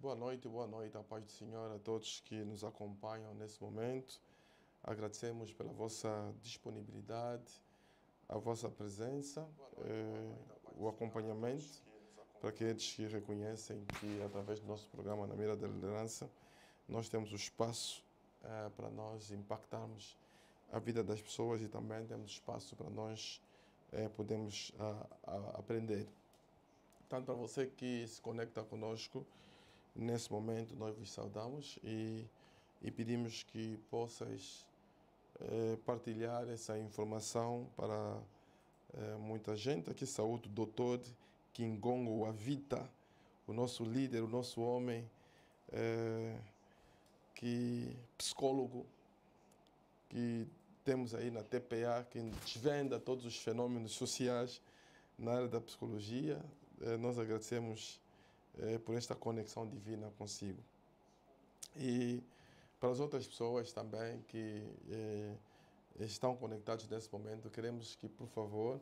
boa noite, a paz do Senhor a todos que nos acompanham nesse momento. Agradecemos pela vossa disponibilidade, a vossa presença, o acompanhamento, para aqueles que reconhecem que através do nosso programa Na Mira da Liderança, nós temos o espaço para nós impactarmos a vida das pessoas e também temos espaço para nós podermos aprender. Tanto para você que se conecta conosco, nesse momento nós vos saudamos e pedimos que possas partilhar essa informação para muita gente. Aqui saúde o doutor Kingongo Avita, o nosso líder, o nosso homem, psicólogo, que temos aí na TPA, que desvenda todos os fenômenos sociais na área da psicologia. Nós agradecemos por esta conexão divina consigo. E para as outras pessoas também que estão conectados nesse momento, queremos que, por favor,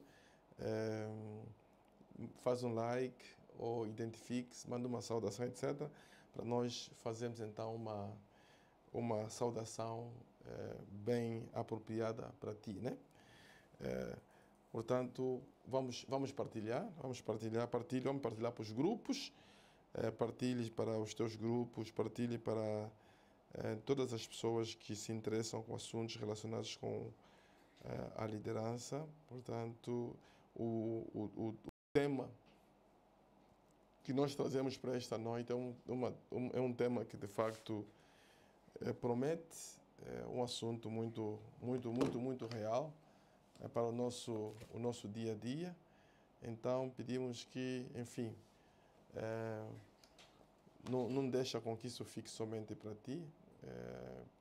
faça um like ou identifique-se, manda uma saudação, etc., para nós fazermos então uma saudação bem apropriada para ti, né? Portanto, vamos partilhar para os grupos, partilhe para os teus grupos, partilhe para todas as pessoas que se interessam com assuntos relacionados com a liderança. Portanto, o tema que nós trazemos para esta noite é um tema que de facto promete, um assunto muito real para o nosso dia a dia. Então pedimos que, enfim, não deixa com que isso fique somente para ti,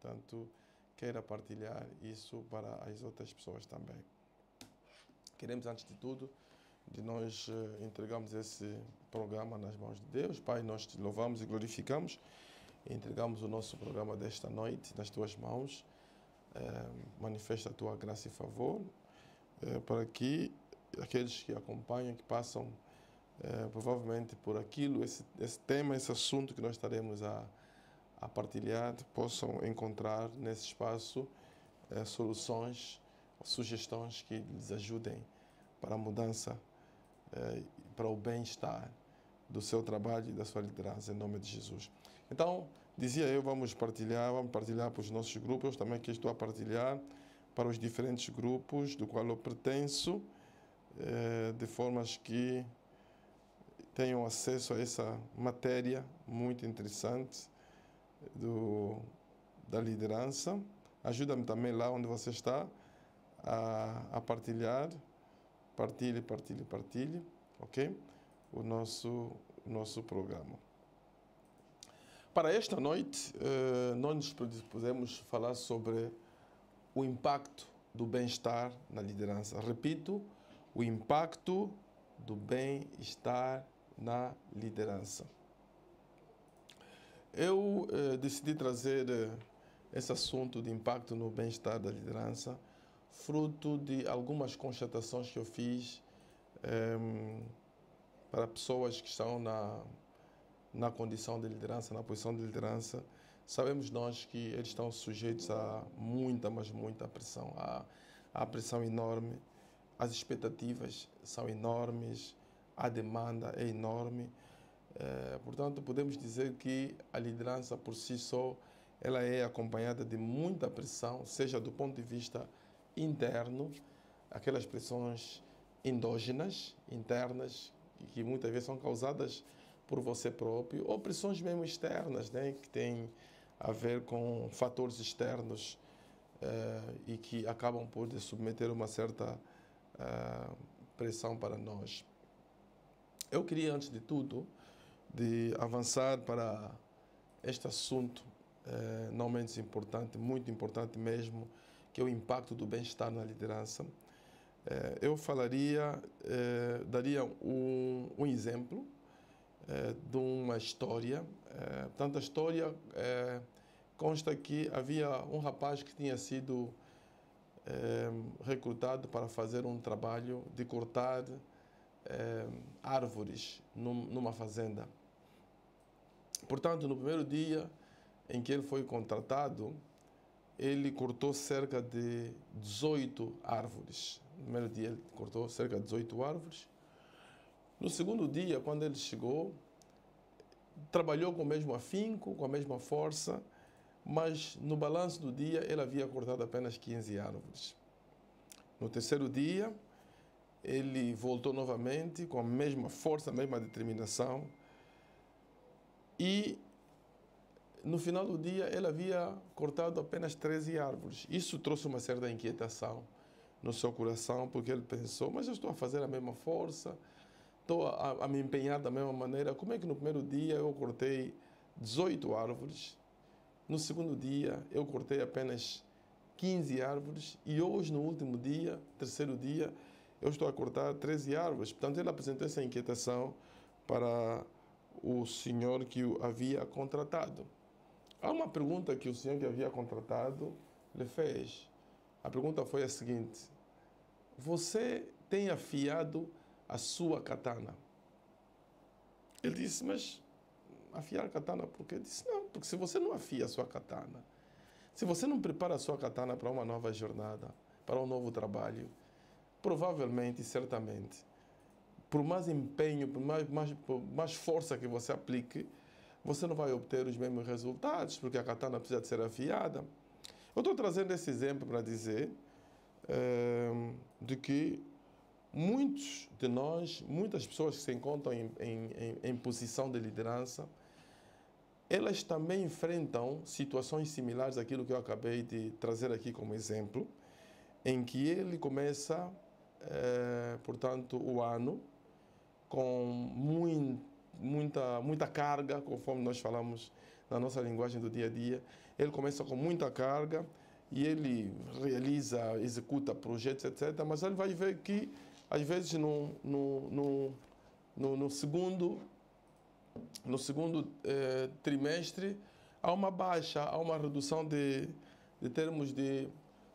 portanto, queira partilhar isso para as outras pessoas também. Queremos, antes de tudo, nós entregarmos esse programa nas mãos de Deus. Pai, nós te louvamos e glorificamos e entregamos o nosso programa desta noite nas tuas mãos. Manifesta a tua graça e favor para que aqueles que acompanham, que passam provavelmente por aquilo, esse tema, esse assunto que nós estaremos a partilhar, possam encontrar nesse espaço soluções, sugestões que lhes ajudem para a mudança, para o bem-estar do seu trabalho e da sua liderança, em nome de Jesus. Então, dizia eu, vamos partilhar para os nossos grupos. Eu também que estou a partilhar para os diferentes grupos do qual eu pertenço, de formas que tenham acesso a essa matéria muito interessante da liderança. Ajuda-me também lá onde você está a partilhar. Partilhe, ok? O nosso programa. Para esta noite, nós nos propusemos falar sobre o impacto do bem-estar na liderança. Repito, o impacto do bem-estar na liderança. Eu decidi trazer esse assunto de impacto no bem-estar da liderança fruto de algumas constatações que eu fiz para pessoas que estão na condição de liderança, na posição de liderança. Sabemos nós que eles estão sujeitos a muita pressão. Há pressão enorme, as expectativas são enormes, a demanda é enorme. Portanto, podemos dizer que a liderança por si só, ela é acompanhada de muita pressão, seja do ponto de vista interno, aquelas pressões endógenas, internas, que muitas vezes são causadas por você próprio, ou pressões mesmo externas, né, que têm a ver com fatores externos e que acabam por submeter uma certa pressão para nós. Eu queria, antes de tudo, de avançar para este assunto não menos importante, muito importante mesmo, que é o impacto do bem-estar na liderança. Eu daria um exemplo de uma história. Portanto, a história consta que havia um rapaz que tinha sido recrutado para fazer um trabalho de cortar árvores numa fazenda. Portanto, no primeiro dia em que ele foi contratado, ele cortou cerca de 18 árvores. No primeiro dia ele cortou cerca de 18 árvores. No segundo dia, quando ele chegou, trabalhou com o mesmo afinco, com a mesma força, mas no balanço do dia ele havia cortado apenas 15 árvores. No terceiro dia, ele voltou novamente com a mesma força, a mesma determinação, e no final do dia ele havia cortado apenas 13 árvores. Isso trouxe uma certa inquietação no seu coração, porque ele pensou, mas eu estou a fazer a mesma força, estou a me empenhar da mesma maneira, como é que no primeiro dia eu cortei 18 árvores, no segundo dia eu cortei apenas 15 árvores e hoje, no último dia, terceiro dia, eu estou a cortar 13 árvores. Portanto, ele apresentou essa inquietação para o senhor que o havia contratado. Há uma pergunta que o senhor que havia contratado lhe fez. A pergunta foi a seguinte: você tem afiado a sua katana? Ele disse, mas afiar a katana por quê? Ele disse, não, porque se você não afia a sua katana, se você não prepara a sua katana para uma nova jornada, para um novo trabalho, provavelmente, certamente, por mais empenho, por mais força que você aplique, você não vai obter os mesmos resultados, porque a katana precisa de ser afiada. Eu estou trazendo esse exemplo para dizer de que muitos de nós, muitas pessoas que se encontram em posição de liderança, elas também enfrentam situações similares àquilo que eu acabei de trazer aqui como exemplo, em que ele começa, portanto, o ano com muita carga, conforme nós falamos na nossa linguagem do dia a dia. Ele começa com muita carga e ele realiza, executa projetos, etc. Mas ele vai ver que, às vezes, no segundo trimestre, há uma baixa, há uma redução de termos de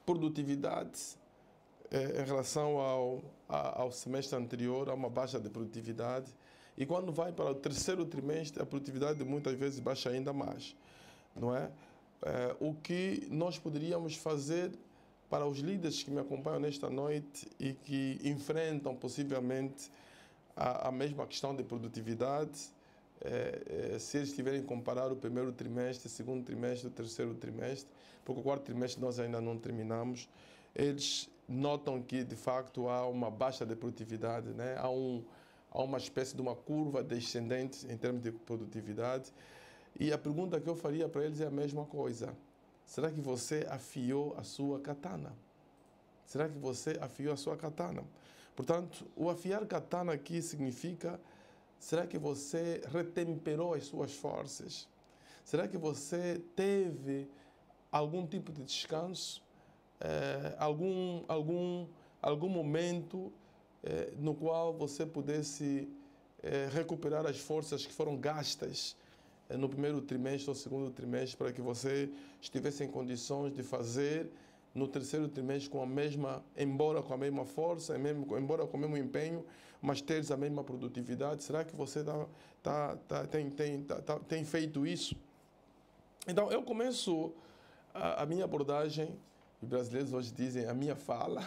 produtividade em relação ao semestre anterior, há uma baixa de produtividade. E quando vai para o terceiro trimestre, a produtividade muitas vezes baixa ainda mais, não é? O que nós poderíamos fazer para os líderes que me acompanham nesta noite e que enfrentam possivelmente a mesma questão de produtividade, se eles tiverem que comparar o primeiro trimestre, o segundo trimestre, o terceiro trimestre, porque o quarto trimestre nós ainda não terminamos, eles notam que de facto há uma baixa de produtividade, né? Há uma espécie de uma curva descendente em termos de produtividade. E a pergunta que eu faria para eles é a mesma coisa. Será que você afiou a sua katana? Será que você afiou a sua katana? Portanto, o afiar katana aqui significa: será que você retemperou as suas forças? Será que você teve algum tipo de descanso? Algum momento no qual você pudesse recuperar as forças que foram gastas no primeiro trimestre ou segundo trimestre, para que você estivesse em condições de fazer no terceiro trimestre embora com a mesma força, embora com o mesmo empenho, mas teres a mesma produtividade? Será que você tem feito isso? Então, eu começo a minha abordagem, os brasileiros hoje dizem a minha fala,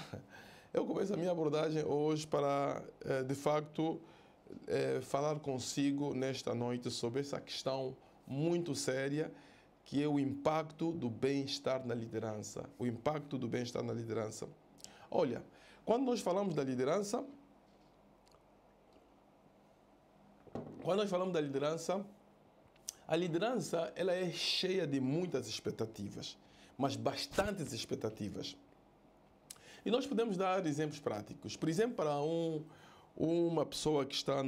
eu começo a minha abordagem hoje para, de facto, falar consigo nesta noite sobre essa questão muito séria, que é o impacto do bem-estar na liderança. O impacto do bem-estar na liderança. Olha, quando nós falamos da liderança, a liderança ela é cheia de muitas expectativas, mas bastantes expectativas. E nós podemos dar exemplos práticos. Por exemplo, para uma pessoa que está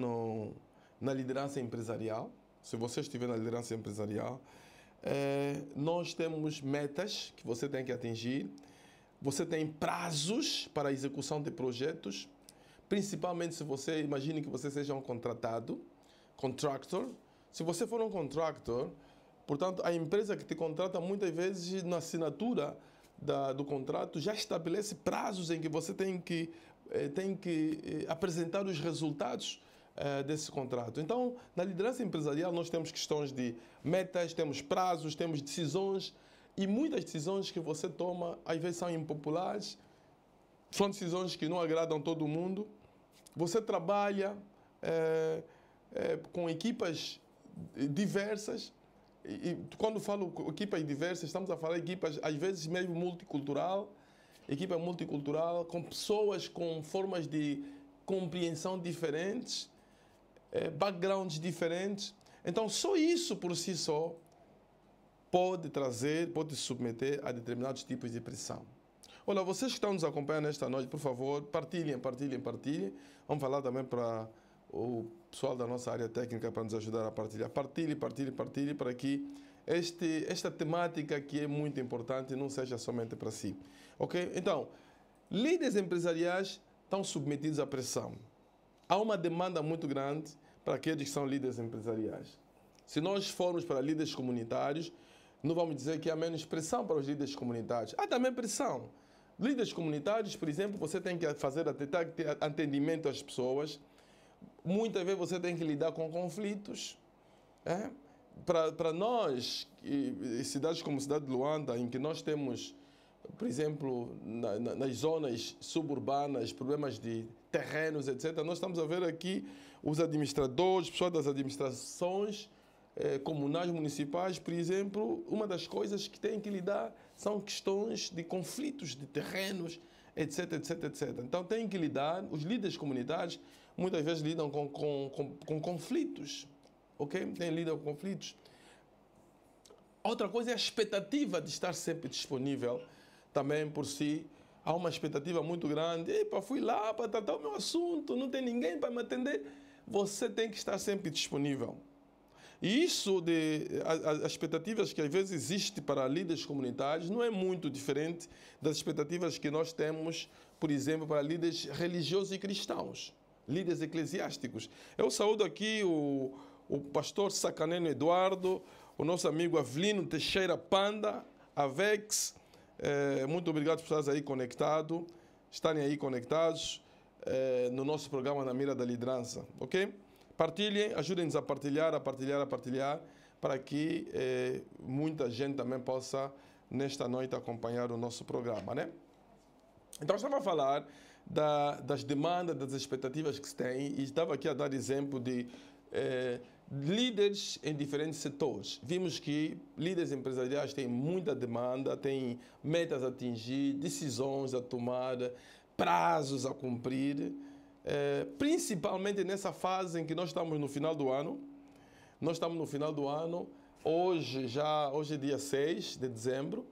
na liderança empresarial, se você estiver na liderança empresarial, nós temos metas que você tem que atingir, você tem prazos para a execução de projetos, principalmente se você, imagine que você seja um contractor. Se você for um contractor, portanto, a empresa que te contrata, muitas vezes, na assinatura do contrato, já estabelece prazos em que você tem que apresentar os resultados desse contrato. Então, na liderança empresarial, nós temos questões de metas, temos prazos, temos decisões, e muitas decisões que você toma, às vezes são impopulares, são decisões que não agradam todo mundo. Você trabalha com equipas diversas, e quando falo equipas diversas, estamos a falar de equipas, às vezes mesmo equipa multicultural, com pessoas com formas de compreensão diferentes, backgrounds diferentes. Então, só isso por si só pode submeter a determinados tipos de pressão. Olha, vocês que estão nos acompanhando esta noite, por favor, partilhem. Vamos falar também para o pessoal da nossa área técnica para nos ajudar a partilhar. Partilhe para que esta temática que é muito importante não seja somente para si. Ok? Então, líderes empresariais estão submetidos à pressão. Há uma demanda muito grande para aqueles que são líderes empresariais. Se nós formos para líderes comunitários, não vamos dizer que há menos pressão para os líderes comunitários. Há também pressão. Líderes comunitários, por exemplo, você tem que ter atendimento às pessoas. Muitas vezes você tem que lidar com conflitos. Para nós, cidades como a cidade de Luanda, em que nós temos, por exemplo, nas zonas suburbanas, problemas de terrenos, etc., nós estamos a ver aqui os administradores, pessoas das administrações comunais, municipais, por exemplo, uma das coisas que têm que lidar são questões de conflitos de terrenos, etc. Então, têm que lidar, os líderes comunitários muitas vezes lidam com conflitos, ok? Lidam com conflitos. Outra coisa é a expectativa de estar sempre disponível também por si. Há uma expectativa muito grande. Fui lá para tratar o meu assunto, não tem ninguém para me atender. Você tem que estar sempre disponível. E isso, as expectativas que às vezes existem para líderes comunitários, não é muito diferente das expectativas que nós temos, por exemplo, para líderes religiosos e cristãos, líderes eclesiásticos. Eu saúdo aqui o pastor Sacaneno Eduardo, o nosso amigo Avelino Teixeira Panda, Avex. Muito obrigado por estarem aí conectados no nosso programa Na Mira da Liderança, ok? Partilhem, ajudem-nos a partilhar, para que muita gente também possa, nesta noite, acompanhar o nosso programa, né? Então, estava a falar das demandas, das expectativas que se tem, e estava aqui a dar exemplo de líderes em diferentes setores. Vimos que líderes empresariais têm muita demanda, têm metas a atingir, decisões a tomar, prazos a cumprir, principalmente nessa fase em que nós estamos no final do ano. Hoje é dia 6 de dezembro.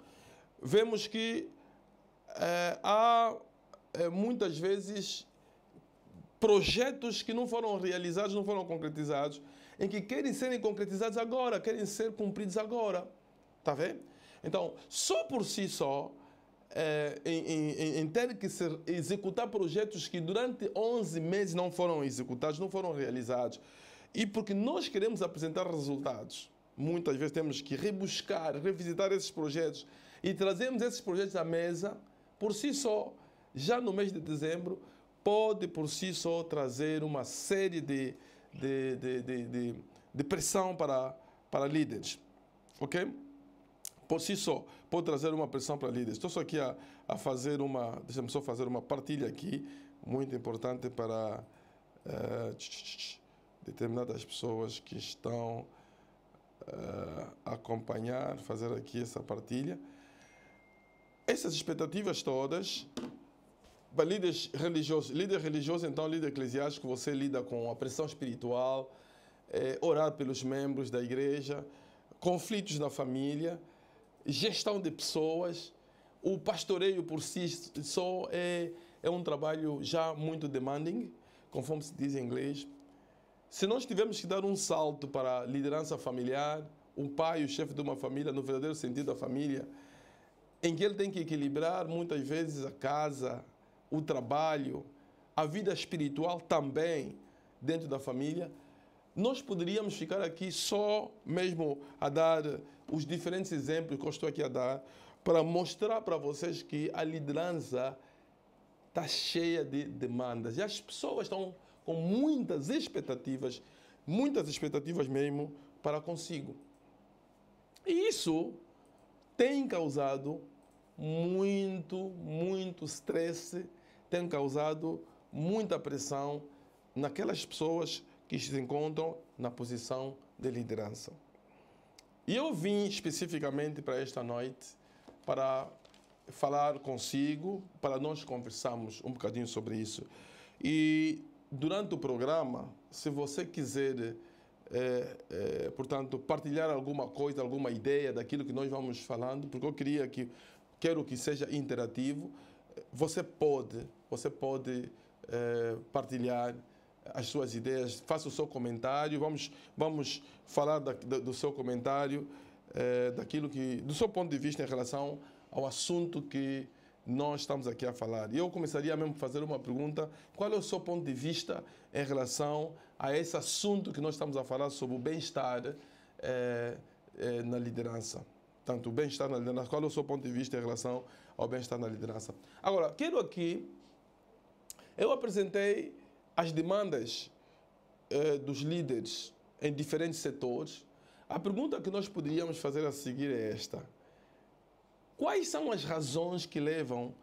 Vemos que há muitas vezes projetos que não foram realizados, não foram concretizados, em que querem serem concretizados agora, querem ser cumpridos agora. Está vendo? Então, só por si só, em ter que executar projetos que durante 11 meses não foram executados, não foram realizados, e porque nós queremos apresentar resultados, muitas vezes temos que rebuscar, revisitar esses projetos e trazemos esses projetos à mesa, por si só, já no mês de dezembro, pode por si só trazer uma série de pressão para líderes, ok? Por si só, pode trazer uma pressão para líderes. Estou só aqui a fazer deixa-me só fazer uma partilha aqui, muito importante para determinadas pessoas que estão a acompanhar, fazer aqui essa partilha. Essas expectativas todas, para líder religioso, então líder eclesiástico, você lida com a pressão espiritual, orar pelos membros da igreja, conflitos na família, gestão de pessoas. O pastoreio por si só é um trabalho já muito demanding, conforme se diz em inglês. Se nós tivermos que dar um salto para a liderança familiar, o pai, o chefe de uma família, no verdadeiro sentido da família, em que ele tem que equilibrar muitas vezes a casa, o trabalho, a vida espiritual também dentro da família, nós poderíamos ficar aqui só mesmo a dar os diferentes exemplos que eu estou aqui a dar para mostrar para vocês que a liderança está cheia de demandas e as pessoas estão com muitas expectativas mesmo para consigo. E isso tem causado muito stress, tem causado muita pressão naquelas pessoas que se encontram na posição de liderança. E eu vim especificamente para esta noite para falar consigo, para nós conversarmos um bocadinho sobre isso. E durante o programa, se você quiser, portanto, partilhar alguma coisa, alguma ideia daquilo que nós vamos falando, porque eu quero que seja interativo, você pode partilhar as suas ideias, faça o seu comentário, vamos falar do seu comentário, do seu ponto de vista em relação ao assunto que nós estamos aqui a falar. E eu começaria mesmo a fazer uma pergunta: qual é o seu ponto de vista em relação a esse assunto que nós estamos a falar sobre o bem-estar na liderança? Tanto o bem-estar na liderança, qual é o seu ponto de vista em relação ao bem-estar na liderança? Agora, eu apresentei as demandas dos líderes em diferentes setores. A pergunta que nós poderíamos fazer a seguir é esta: quais são as razões que levam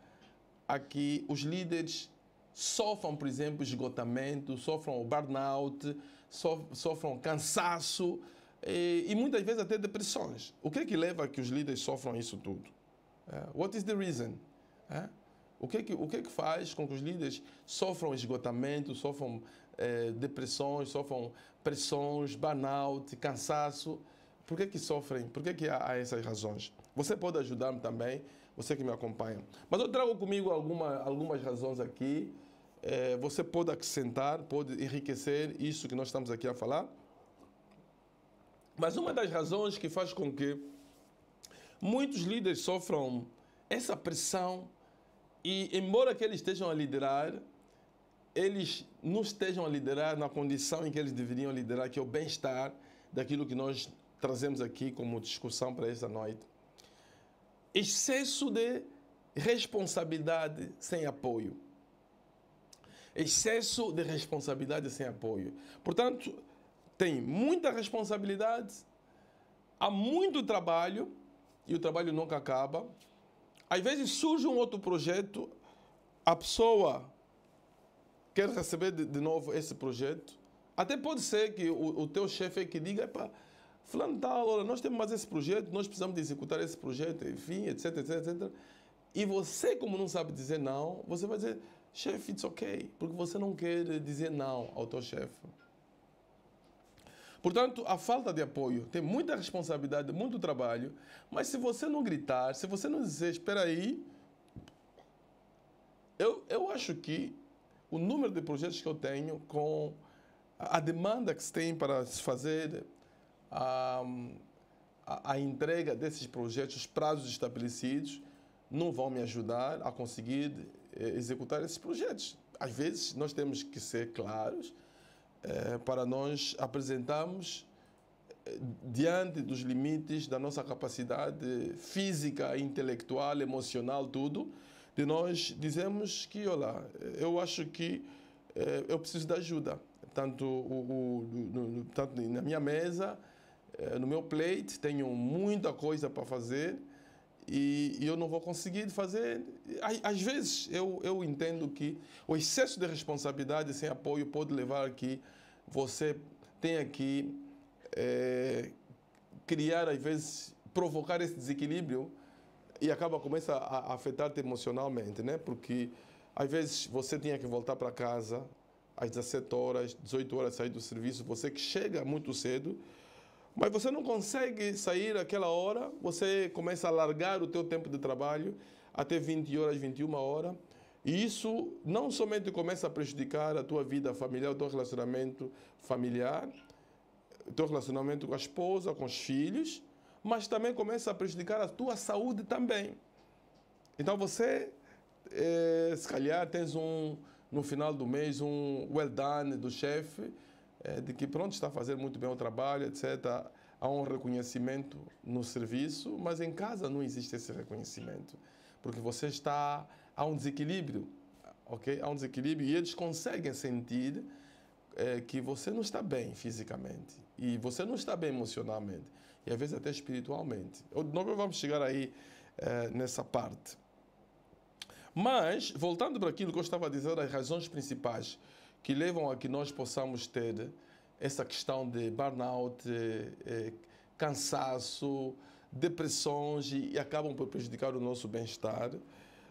a que os líderes sofram, por exemplo, esgotamento, sofram burnout, sofram cansaço e muitas vezes até depressões? O que é que leva a que os líderes sofram isso tudo? What is the reason? O que é que faz com que os líderes sofram esgotamento, sofram depressões, sofram pressões, burnout, cansaço? Por que que sofrem? Por que que há essas razões? Você pode ajudar-me também, você que me acompanha. Mas eu trago comigo algumas razões aqui. Você pode acrescentar, pode enriquecer isso que nós estamos aqui a falar. Mas uma das razões que faz com que muitos líderes sofram essa pressão, e embora que eles estejam a liderar, eles não estejam a liderar na condição em que eles deveriam liderar, que é o bem-estar daquilo que nós trazemos aqui como discussão para esta noite. Excesso de responsabilidade sem apoio. Excesso de responsabilidade sem apoio. Portanto, tem muita responsabilidade, há muito trabalho, e o trabalho nunca acaba. Às vezes surge um outro projeto, a pessoa quer receber de novo esse projeto. Até pode ser que o teu chefe é que diga: epa, fulano tal, olha, nós temos mais esse projeto, nós precisamos de executar esse projeto, enfim, etc, etc, etc. E você, como não sabe dizer não, você vai dizer: chefe, it's ok, porque você não quer dizer não ao teu chefe. Portanto, a falta de apoio, tem muita responsabilidade, muito trabalho, mas se você não gritar, se você não dizer: espera aí, eu acho que o número de projetos que eu tenho, com a demanda que se tem para se fazer a entrega desses projetos, os prazos estabelecidos, não vão me ajudar a conseguir executar esses projetos. Às vezes, nós temos que ser claros para nós apresentarmos diante dos limites da nossa capacidade física, intelectual, emocional, tudo, de nós dizemos que, olha, eu acho que eu preciso de ajuda. Tanto na minha mesa, no meu plate, tenho muita coisa para fazer e eu não vou conseguir fazer. Às vezes, eu entendo que o excesso de responsabilidade sem apoio pode levar a que você tenha que criar, às vezes, provocar esse desequilíbrio e começa a afetar-te emocionalmente, né? Porque, às vezes, você tinha que voltar para casa às 17 horas, 18 horas, sair do serviço, você que chega muito cedo, mas você não consegue sair àquela hora, você começa a largar o teu tempo de trabalho até 20 horas, 21 horas, e isso não somente começa a prejudicar a tua vida familiar, o teu relacionamento familiar, o teu relacionamento com a esposa, com os filhos, mas também começa a prejudicar a tua saúde também. Então você, se calhar, tens no final do mês um well done do chefe, de que pronto, está a fazer muito bem o trabalho, etc. Há um reconhecimento no serviço, mas em casa não existe esse reconhecimento, porque há um desequilíbrio, ok? Há um desequilíbrio e eles conseguem sentir que você não está bem fisicamente e você não está bem emocionalmente e às vezes até espiritualmente. Nós vamos chegar aí nessa parte. Mas, voltando para aquilo que eu estava a dizer, as razões principais que levam a que nós possamos ter essa questão de burnout, cansaço, depressões e acabam por prejudicar o nosso bem-estar.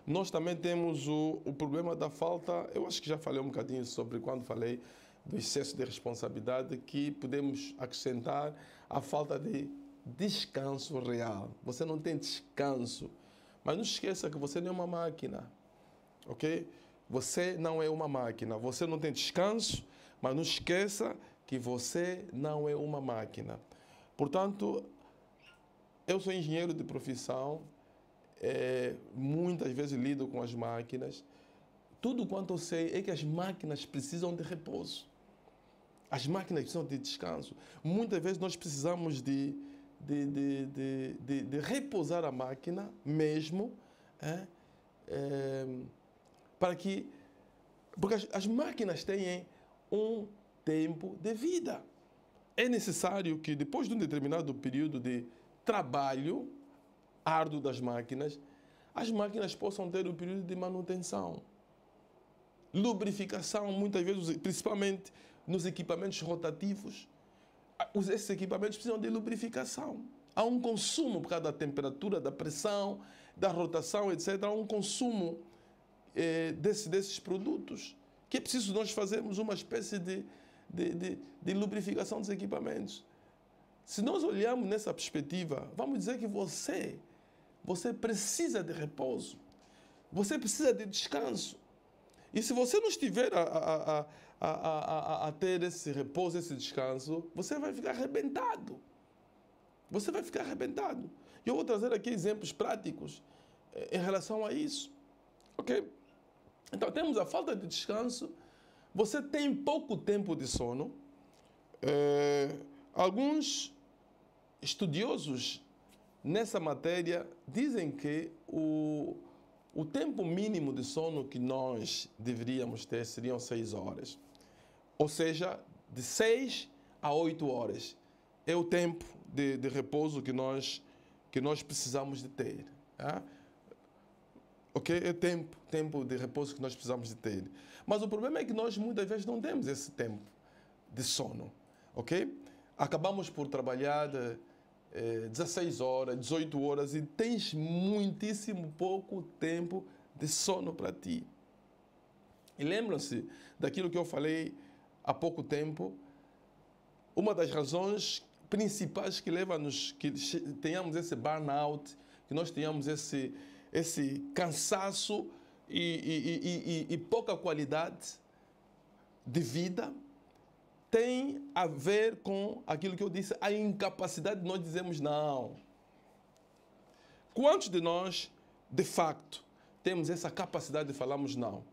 Nós também temos o problema da falta, eu acho que já falei um bocadinho sobre quando falei do excesso de responsabilidade, que podemos acrescentar a falta de descanso real. Você não tem descanso. Mas não esqueça que você não é uma máquina, ok? Você não é uma máquina. Você não tem descanso, mas não esqueça que você não é uma máquina. Portanto, eu sou engenheiro de profissão, muitas vezes lido com as máquinas. Tudo quanto eu sei é que as máquinas precisam de repouso. As máquinas precisam de descanso. Muitas vezes nós precisamos de repousar a máquina mesmo, para que... Porque as máquinas têm um tempo de vida. É necessário que depois de um determinado período de trabalho árduo das máquinas, as máquinas possam ter um período de manutenção. Lubrificação, muitas vezes, principalmente nos equipamentos rotativos, esses equipamentos precisam de lubrificação. Há um consumo por causa da temperatura, da pressão, da rotação, etc. Há um consumo desses produtos, que é preciso nós fazermos uma espécie de lubrificação dos equipamentos. Se nós olharmos nessa perspectiva, vamos dizer que você precisa de repouso, você precisa de descanso. E se você não estiver a ter esse repouso, esse descanso, você vai ficar arrebentado. Você vai ficar arrebentado. E eu vou trazer aqui exemplos práticos em relação a isso. Ok? Então, temos a falta de descanso. Você tem pouco tempo de sono. Alguns estudiosos nessa matéria dizem que o tempo mínimo de sono que nós deveríamos ter seriam 6 horas. Ou seja, de 6 a 8 horas. É o tempo de repouso que nós precisamos de ter. Tá? Ok? É tempo de repouso que nós precisamos de ter. Mas o problema é que nós muitas vezes não temos esse tempo de sono. Ok? Acabamos por trabalhar 16 horas, 18 horas e tens muitíssimo pouco tempo de sono para ti. E lembram-se daquilo que eu falei há pouco tempo? Uma das razões principais que leva-nos que tenhamos esse burnout, que nós tenhamos esse cansaço e pouca qualidade de vida, tem a ver com aquilo que eu disse, a incapacidade de nós dizermos não. Quantos de nós, de facto, temos essa capacidade de falarmos não?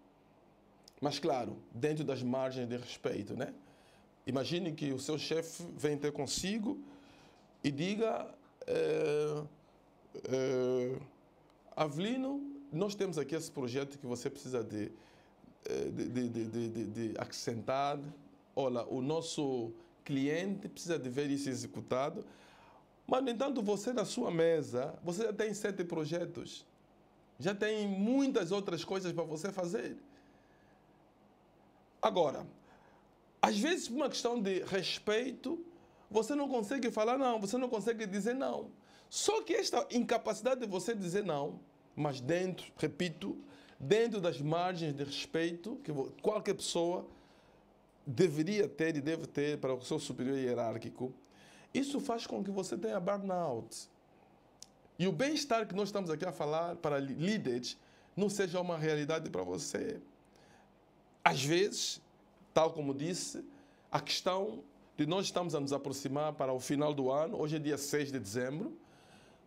Mas, claro, dentro das margens de respeito, né? Imagine que o seu chefe vem ter consigo e diga: Avelino, nós temos aqui esse projeto que você precisa de acrescentar. Olha, o nosso cliente precisa de ver isso executado. Mas, no entanto, você na sua mesa, você já tem 7 projetos. Já tem muitas outras coisas para você fazer. Agora, às vezes, por uma questão de respeito, você não consegue falar não, você não consegue dizer não. Só que esta incapacidade de você dizer não, mas dentro, repito, dentro das margens de respeito que qualquer pessoa deveria ter e deve ter para o seu superior hierárquico, isso faz com que você tenha burnout. E o bem-estar que nós estamos aqui a falar para líderes não seja uma realidade para você. Às vezes, tal como disse, a questão de nós estamos a nos aproximar para o final do ano, hoje é dia 6 de dezembro,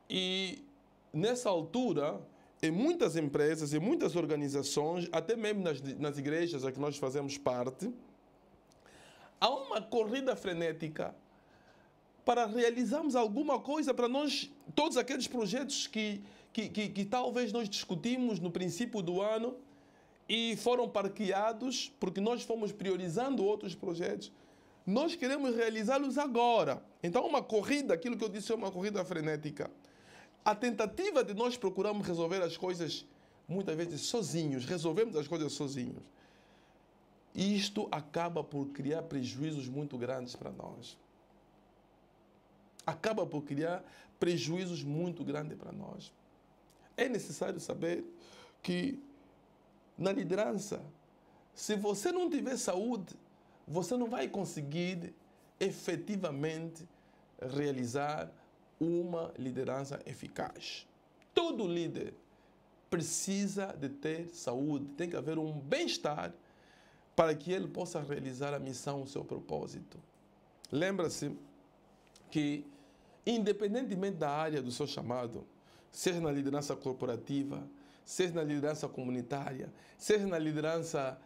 e nessa altura, em muitas empresas, em muitas organizações, até mesmo nas igrejas a que nós fazemos parte, há uma corrida frenética para realizarmos alguma coisa para nós, todos aqueles projetos que talvez nós discutimos no princípio do ano, e foram parqueados porque nós fomos priorizando outros projetos. Nós queremos realizá-los agora. Então, uma corrida, aquilo que eu disse é uma corrida frenética. A tentativa de nós procurarmos resolver as coisas, muitas vezes sozinhos, resolvemos as coisas sozinhos. E isto acaba por criar prejuízos muito grandes para nós. Acaba por criar prejuízos muito grandes para nós. É necessário saber que na liderança, se você não tiver saúde, você não vai conseguir efetivamente realizar uma liderança eficaz. Todo líder precisa de ter saúde, tem que haver um bem-estar para que ele possa realizar a missão, o seu propósito. Lembra-se que, independentemente da área do seu chamado, seja na liderança corporativa, seja na liderança comunitária, seja na liderança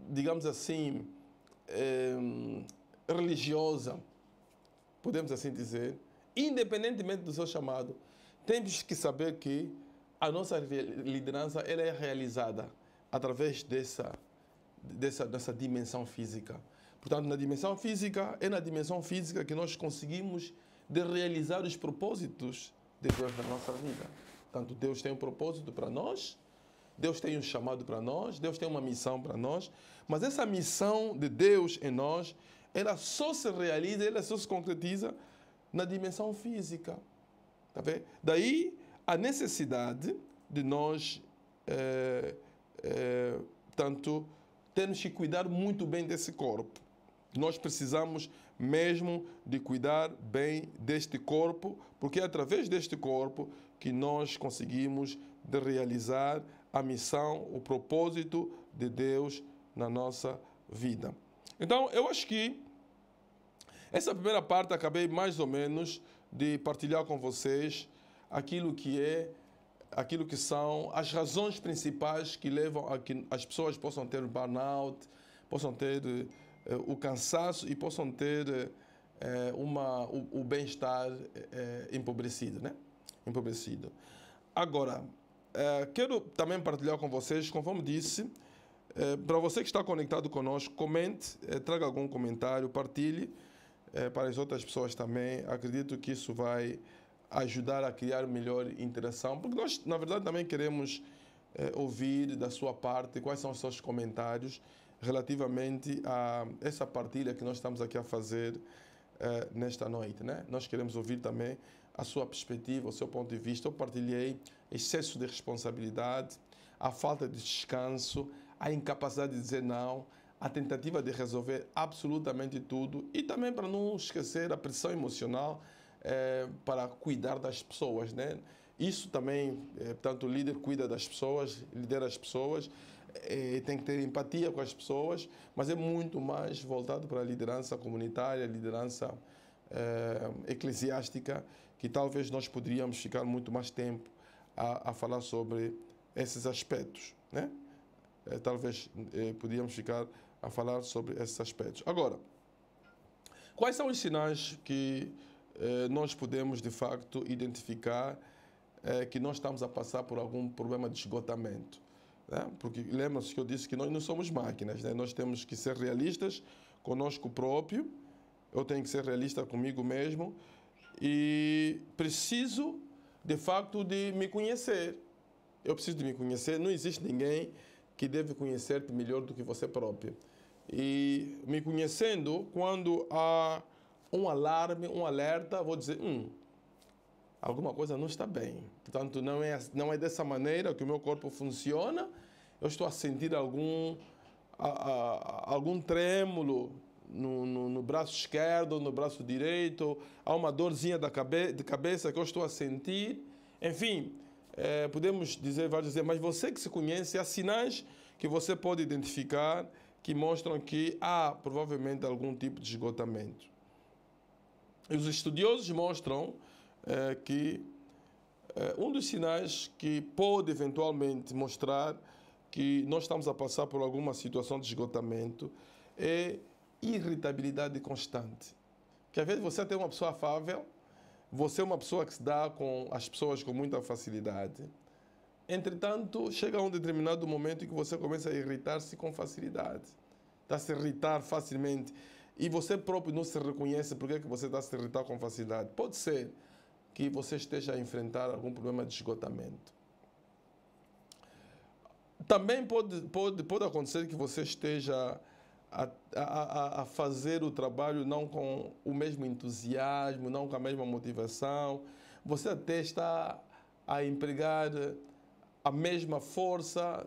digamos assim, religiosa, podemos assim dizer, independentemente do seu chamado, temos que saber que a nossa liderança ela é realizada através dessa dimensão física. Portanto, na dimensão física, é na dimensão física que nós conseguimos de realizar os propósitos de Deus na nossa vida. Portanto, Deus tem um propósito para nós, Deus tem um chamado para nós, Deus tem uma missão para nós, mas essa missão de Deus em nós, ela só se realiza, ela só se concretiza na dimensão física. Tá vendo? Daí a necessidade de nós, tanto, temos que cuidar muito bem desse corpo. Nós precisamos mesmo de cuidar bem deste corpo, porque é através deste corpo que nós conseguimos de realizar a missão, o propósito de Deus na nossa vida. Então, eu acho que essa primeira parte acabei mais ou menos de partilhar com vocês aquilo que são as razões principais que levam a que as pessoas possam ter burnout, possam ter o cansaço e possam ter o bem-estar empobrecido, né? Empobrecido. Agora, quero também partilhar com vocês, conforme disse, para você que está conectado conosco, comente, traga algum comentário, partilhe para as outras pessoas também. Acredito que isso vai ajudar a criar melhor interação, porque nós, na verdade, também queremos ouvir da sua parte quais são os seus comentários relativamente a essa partilha que nós estamos aqui a fazer nesta noite, né? Nós queremos ouvir também a sua perspectiva, o seu ponto de vista. Eu partilhei excesso de responsabilidade, a falta de descanso, a incapacidade de dizer não, a tentativa de resolver absolutamente tudo e também para não esquecer a pressão emocional para cuidar das pessoas, né? Isso também, portanto, o líder cuida das pessoas, lidera as pessoas, tem que ter empatia com as pessoas, mas é muito mais voltado para a liderança comunitária, a liderança eclesiástica, que talvez nós poderíamos ficar muito mais tempo a falar sobre esses aspectos, né? Talvez podíamos ficar a falar sobre esses aspectos. Agora, quais são os sinais que nós podemos, de facto, identificar que nós estamos a passar por algum problema de esgotamento? Né? Porque lembra-se que eu disse que nós não somos máquinas, né? Nós temos que ser realistas conosco próprio, eu tenho que ser realista comigo mesmo e preciso, de facto, de me conhecer. Eu preciso de me conhecer, não existe ninguém que deve conhecer-te melhor do que você próprio. E me conhecendo, quando há um alarme, um alerta, vou dizer, alguma coisa não está bem. Portanto, não é dessa maneira que o meu corpo funciona. Eu estou a sentir algum trêmulo no braço esquerdo, no braço direito, há uma dorzinha de cabeça que eu estou a sentir. Enfim, podemos dizer, mas você que se conhece, há sinais que você pode identificar que mostram que há provavelmente algum tipo de esgotamento. E os estudiosos mostram que um dos sinais que pode eventualmente mostrar que nós estamos a passar por alguma situação de esgotamento é irritabilidade constante. Que às vezes você tem uma pessoa afável, você é uma pessoa que se dá com as pessoas com muita facilidade. Entretanto, chega a um determinado momento em que você começa a irritar-se com facilidade. Está a se irritar facilmente. E você próprio não se reconhece porque é que você está a se irritar com facilidade. Pode ser que você esteja a enfrentar algum problema de esgotamento. Também pode acontecer que você esteja a fazer o trabalho não com o mesmo entusiasmo, não com a mesma motivação. Você até está a empregar a mesma força,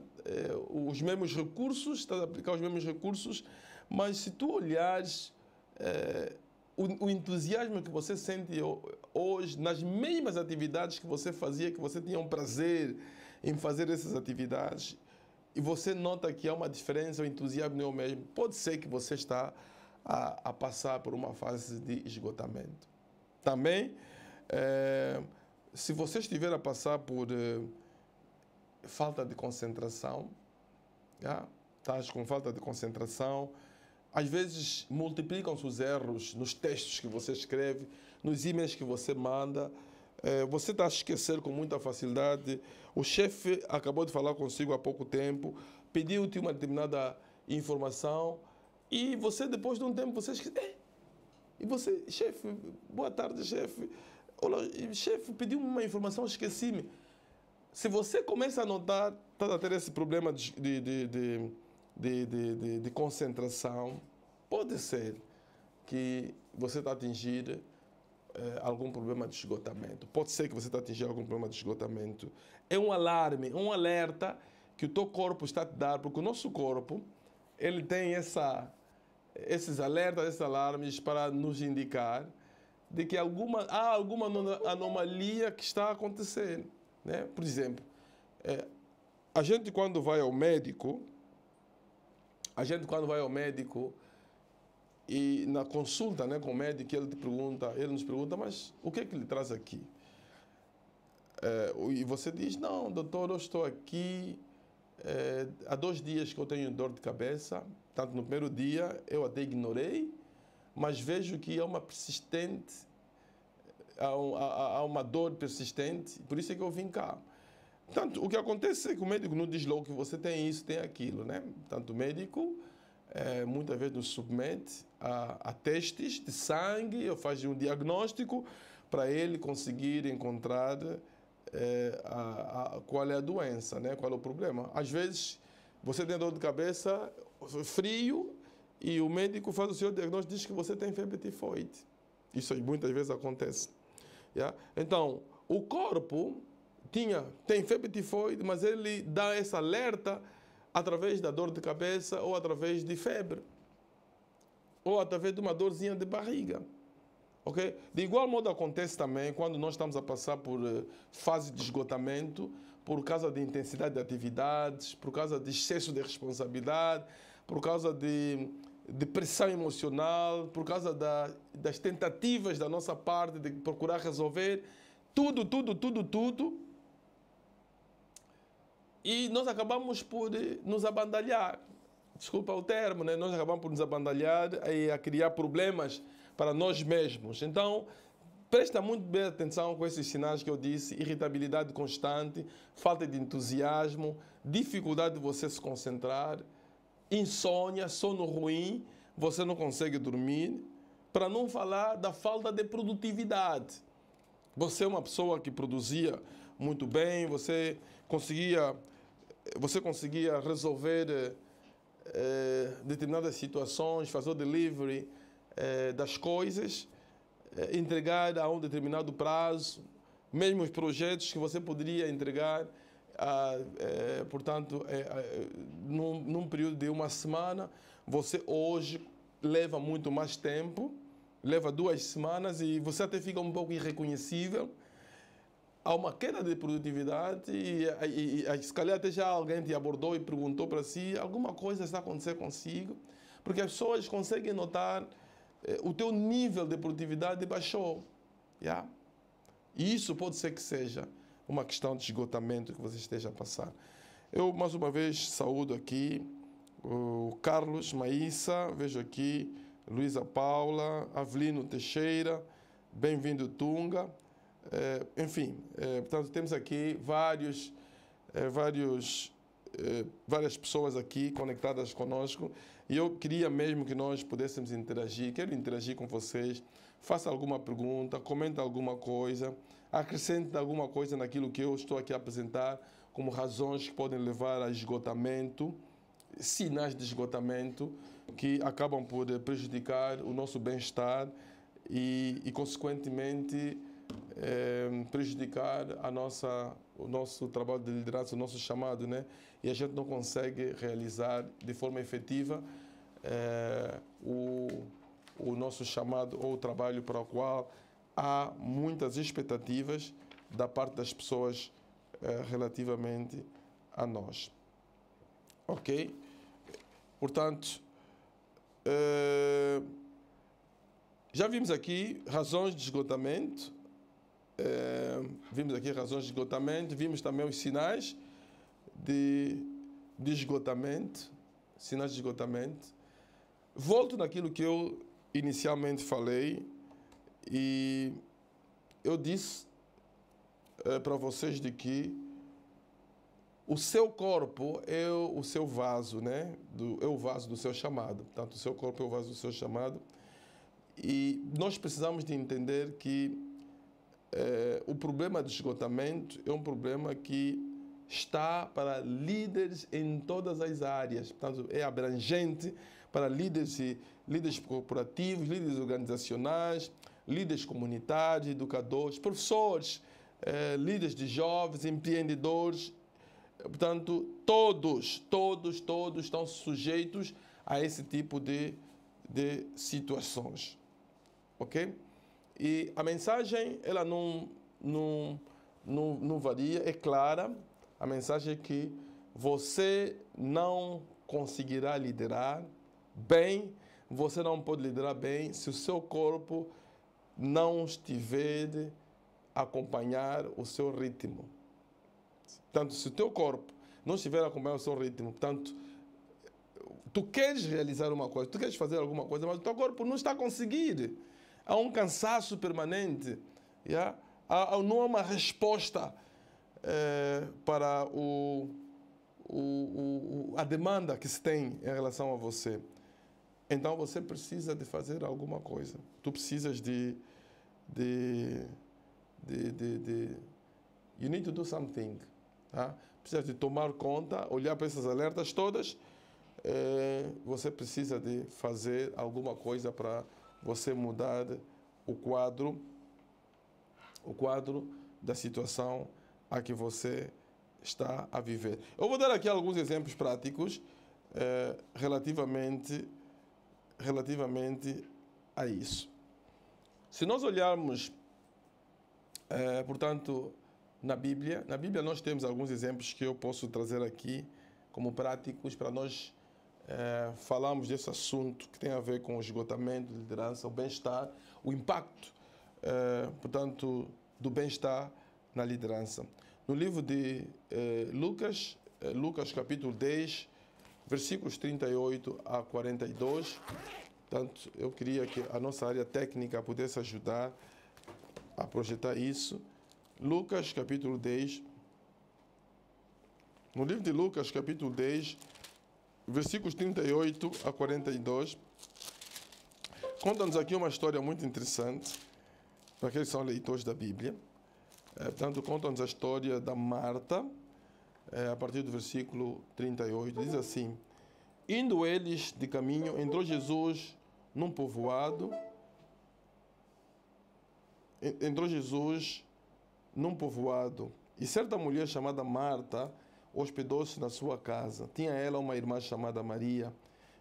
os mesmos recursos, está a aplicar os mesmos recursos, mas se tu olhares o entusiasmo que você sente hoje nas mesmas atividades que você fazia, que você tinha um prazer em fazer essas atividades, e você nota que há uma diferença, o entusiasmo não é o mesmo, pode ser que você está a passar por uma fase de esgotamento. Também, se você estiver a passar por falta de concentração, estás com falta de concentração, às vezes multiplicam-se os erros nos textos que você escreve, nos e-mails que você manda, você está a esquecer com muita facilidade. O chefe acabou de falar consigo há pouco tempo, pediu-te uma determinada informação e você, depois de um tempo, você esquece. E você, chefe, boa tarde, chefe. Olá, chefe, pediu-me uma informação, esqueci-me. Se você começa a notar, está a ter esse problema de concentração, pode ser que você está a atingir algum problema de esgotamento. Pode ser que você está a atingir algum problema de esgotamento. É um alarme, um alerta que o teu corpo está a te dar, porque o nosso corpo, ele tem esses alertas, esses alarmes para nos indicar de que há alguma anomalia que está a acontecer, né? Por exemplo, a gente quando vai ao médico, e na consulta, né, com o médico, ele nos pergunta, mas o que é que lhe traz aqui? E você diz, não, doutor, eu estou aqui, há 2 dias que eu tenho dor de cabeça, tanto no primeiro dia eu até ignorei, mas vejo que há uma persistente, há uma dor persistente, por isso é que eu vim cá. Portanto, o que acontece é que o médico não diz logo que você tem isso, tem aquilo, né? Portanto, o médico muitas vezes nos submete a testes de sangue, ou faz um diagnóstico para ele conseguir encontrar qual é a doença, né? Qual é o problema. Às vezes, você tem dor de cabeça, frio, e o médico faz o seu diagnóstico e diz que você tem febre tifoide. Isso muitas vezes acontece. Yeah? Então, o corpo tem febre tifoide, mas ele dá esse alerta através da dor de cabeça ou através de febre, ou através de uma dorzinha de barriga. Okay? De igual modo acontece também quando nós estamos a passar por fase de esgotamento, por causa de intensidade de atividades, por causa de excesso de responsabilidade, por causa de pressão emocional, por causa das tentativas da nossa parte de procurar resolver tudo. E nós acabamos por nos abandalhar. Desculpa o termo, né? Nós acabamos por nos abandalhar e a criar problemas para nós mesmos. Então, presta muito bem atenção com esses sinais que eu disse: irritabilidade constante, falta de entusiasmo, dificuldade de você se concentrar, insônia, sono ruim, você não consegue dormir, para não falar da falta de produtividade. Você é uma pessoa que produzia muito bem, você conseguia resolver determinadas situações, fazer o delivery das coisas, entregar a um determinado prazo, mesmo os projetos que você poderia entregar, portanto, num período de 1 semana, você hoje leva muito mais tempo, leva 2 semanas e você até fica um pouco irreconhecível. Há uma queda de produtividade e se calhar até já alguém te abordou e perguntou para si, alguma coisa está a acontecer consigo, porque as pessoas conseguem notar o teu nível de produtividade baixou. Yeah? E isso pode ser que seja uma questão de esgotamento que você esteja a passar. Eu, mais uma vez, saúdo aqui o Carlos Maíssa, vejo aqui Luísa Paula, Avelino Teixeira, Bem-vindo, Tunga. Enfim, portanto, temos aqui várias pessoas aqui conectadas conosco e eu queria mesmo que nós pudéssemos interagir. Quero interagir com vocês. Faça alguma pergunta, comente alguma coisa, acrescente alguma coisa naquilo que eu estou aqui a apresentar como razões que podem levar a esgotamento, sinais de esgotamento que acabam por prejudicar o nosso bem-estar e consequentemente, prejudicar o nosso trabalho de liderança, o nosso chamado, né? E a gente não consegue realizar de forma efetiva o nosso chamado ou o trabalho para o qual há muitas expectativas da parte das pessoas relativamente a nós. Ok? Portanto, já vimos aqui razões de esgotamento. Vimos também os sinais de esgotamento. Sinais de esgotamento. Volto naquilo que eu inicialmente falei e eu disse para vocês de que o seu corpo é o seu vaso, né? É o vaso do seu chamado. Portanto, o seu corpo é o vaso do seu chamado. E nós precisamos de entender que o problema de esgotamento é um problema que está para líderes em todas as áreas. Portanto, é abrangente para líderes corporativos, líderes organizacionais, líderes comunitários, educadores, professores, líderes de jovens, empreendedores. Portanto, todos estão sujeitos a esse tipo de situações. Ok? E a mensagem, ela não varia, é clara. A mensagem é que você não conseguirá liderar bem, você não pode liderar bem se o seu corpo não estiver a acompanhar o seu ritmo. Portanto, se o teu corpo não estiver a acompanhar o seu ritmo, portanto, tu queres realizar uma coisa, tu queres fazer alguma coisa, mas o teu corpo não está a conseguir. Há um cansaço permanente. Yeah? Não há uma resposta para a demanda que se tem em relação a você. Então você precisa de fazer alguma coisa. Tu precisas you need to do something. Tá? Precisa de tomar conta, olhar para essas alertas todas. Você precisa de fazer alguma coisa para você mudar o quadro da situação a que você está a viver. Eu vou dar aqui alguns exemplos práticos relativamente a isso. Se nós olharmos, portanto, na Bíblia nós temos alguns exemplos que eu posso trazer aqui como práticos para nós falamos desse assunto que tem a ver com o esgotamento, liderança, o bem-estar, o impacto, portanto, do bem-estar na liderança. No livro de Lucas capítulo 10, versículos 38 a 42, portanto, eu queria que a nossa área técnica pudesse ajudar a projetar isso. Lucas capítulo 10, no livro de Lucas capítulo 10, versículos 38 a 42, conta-nos aqui uma história muito interessante para aqueles que são leitores da Bíblia. Portanto, conta-nos a história da Marta, a partir do versículo 38, diz assim: indo eles de caminho, entrou Jesus num povoado, e certa mulher chamada Marta hospedou-se na sua casa. Tinha ela uma irmã chamada Maria,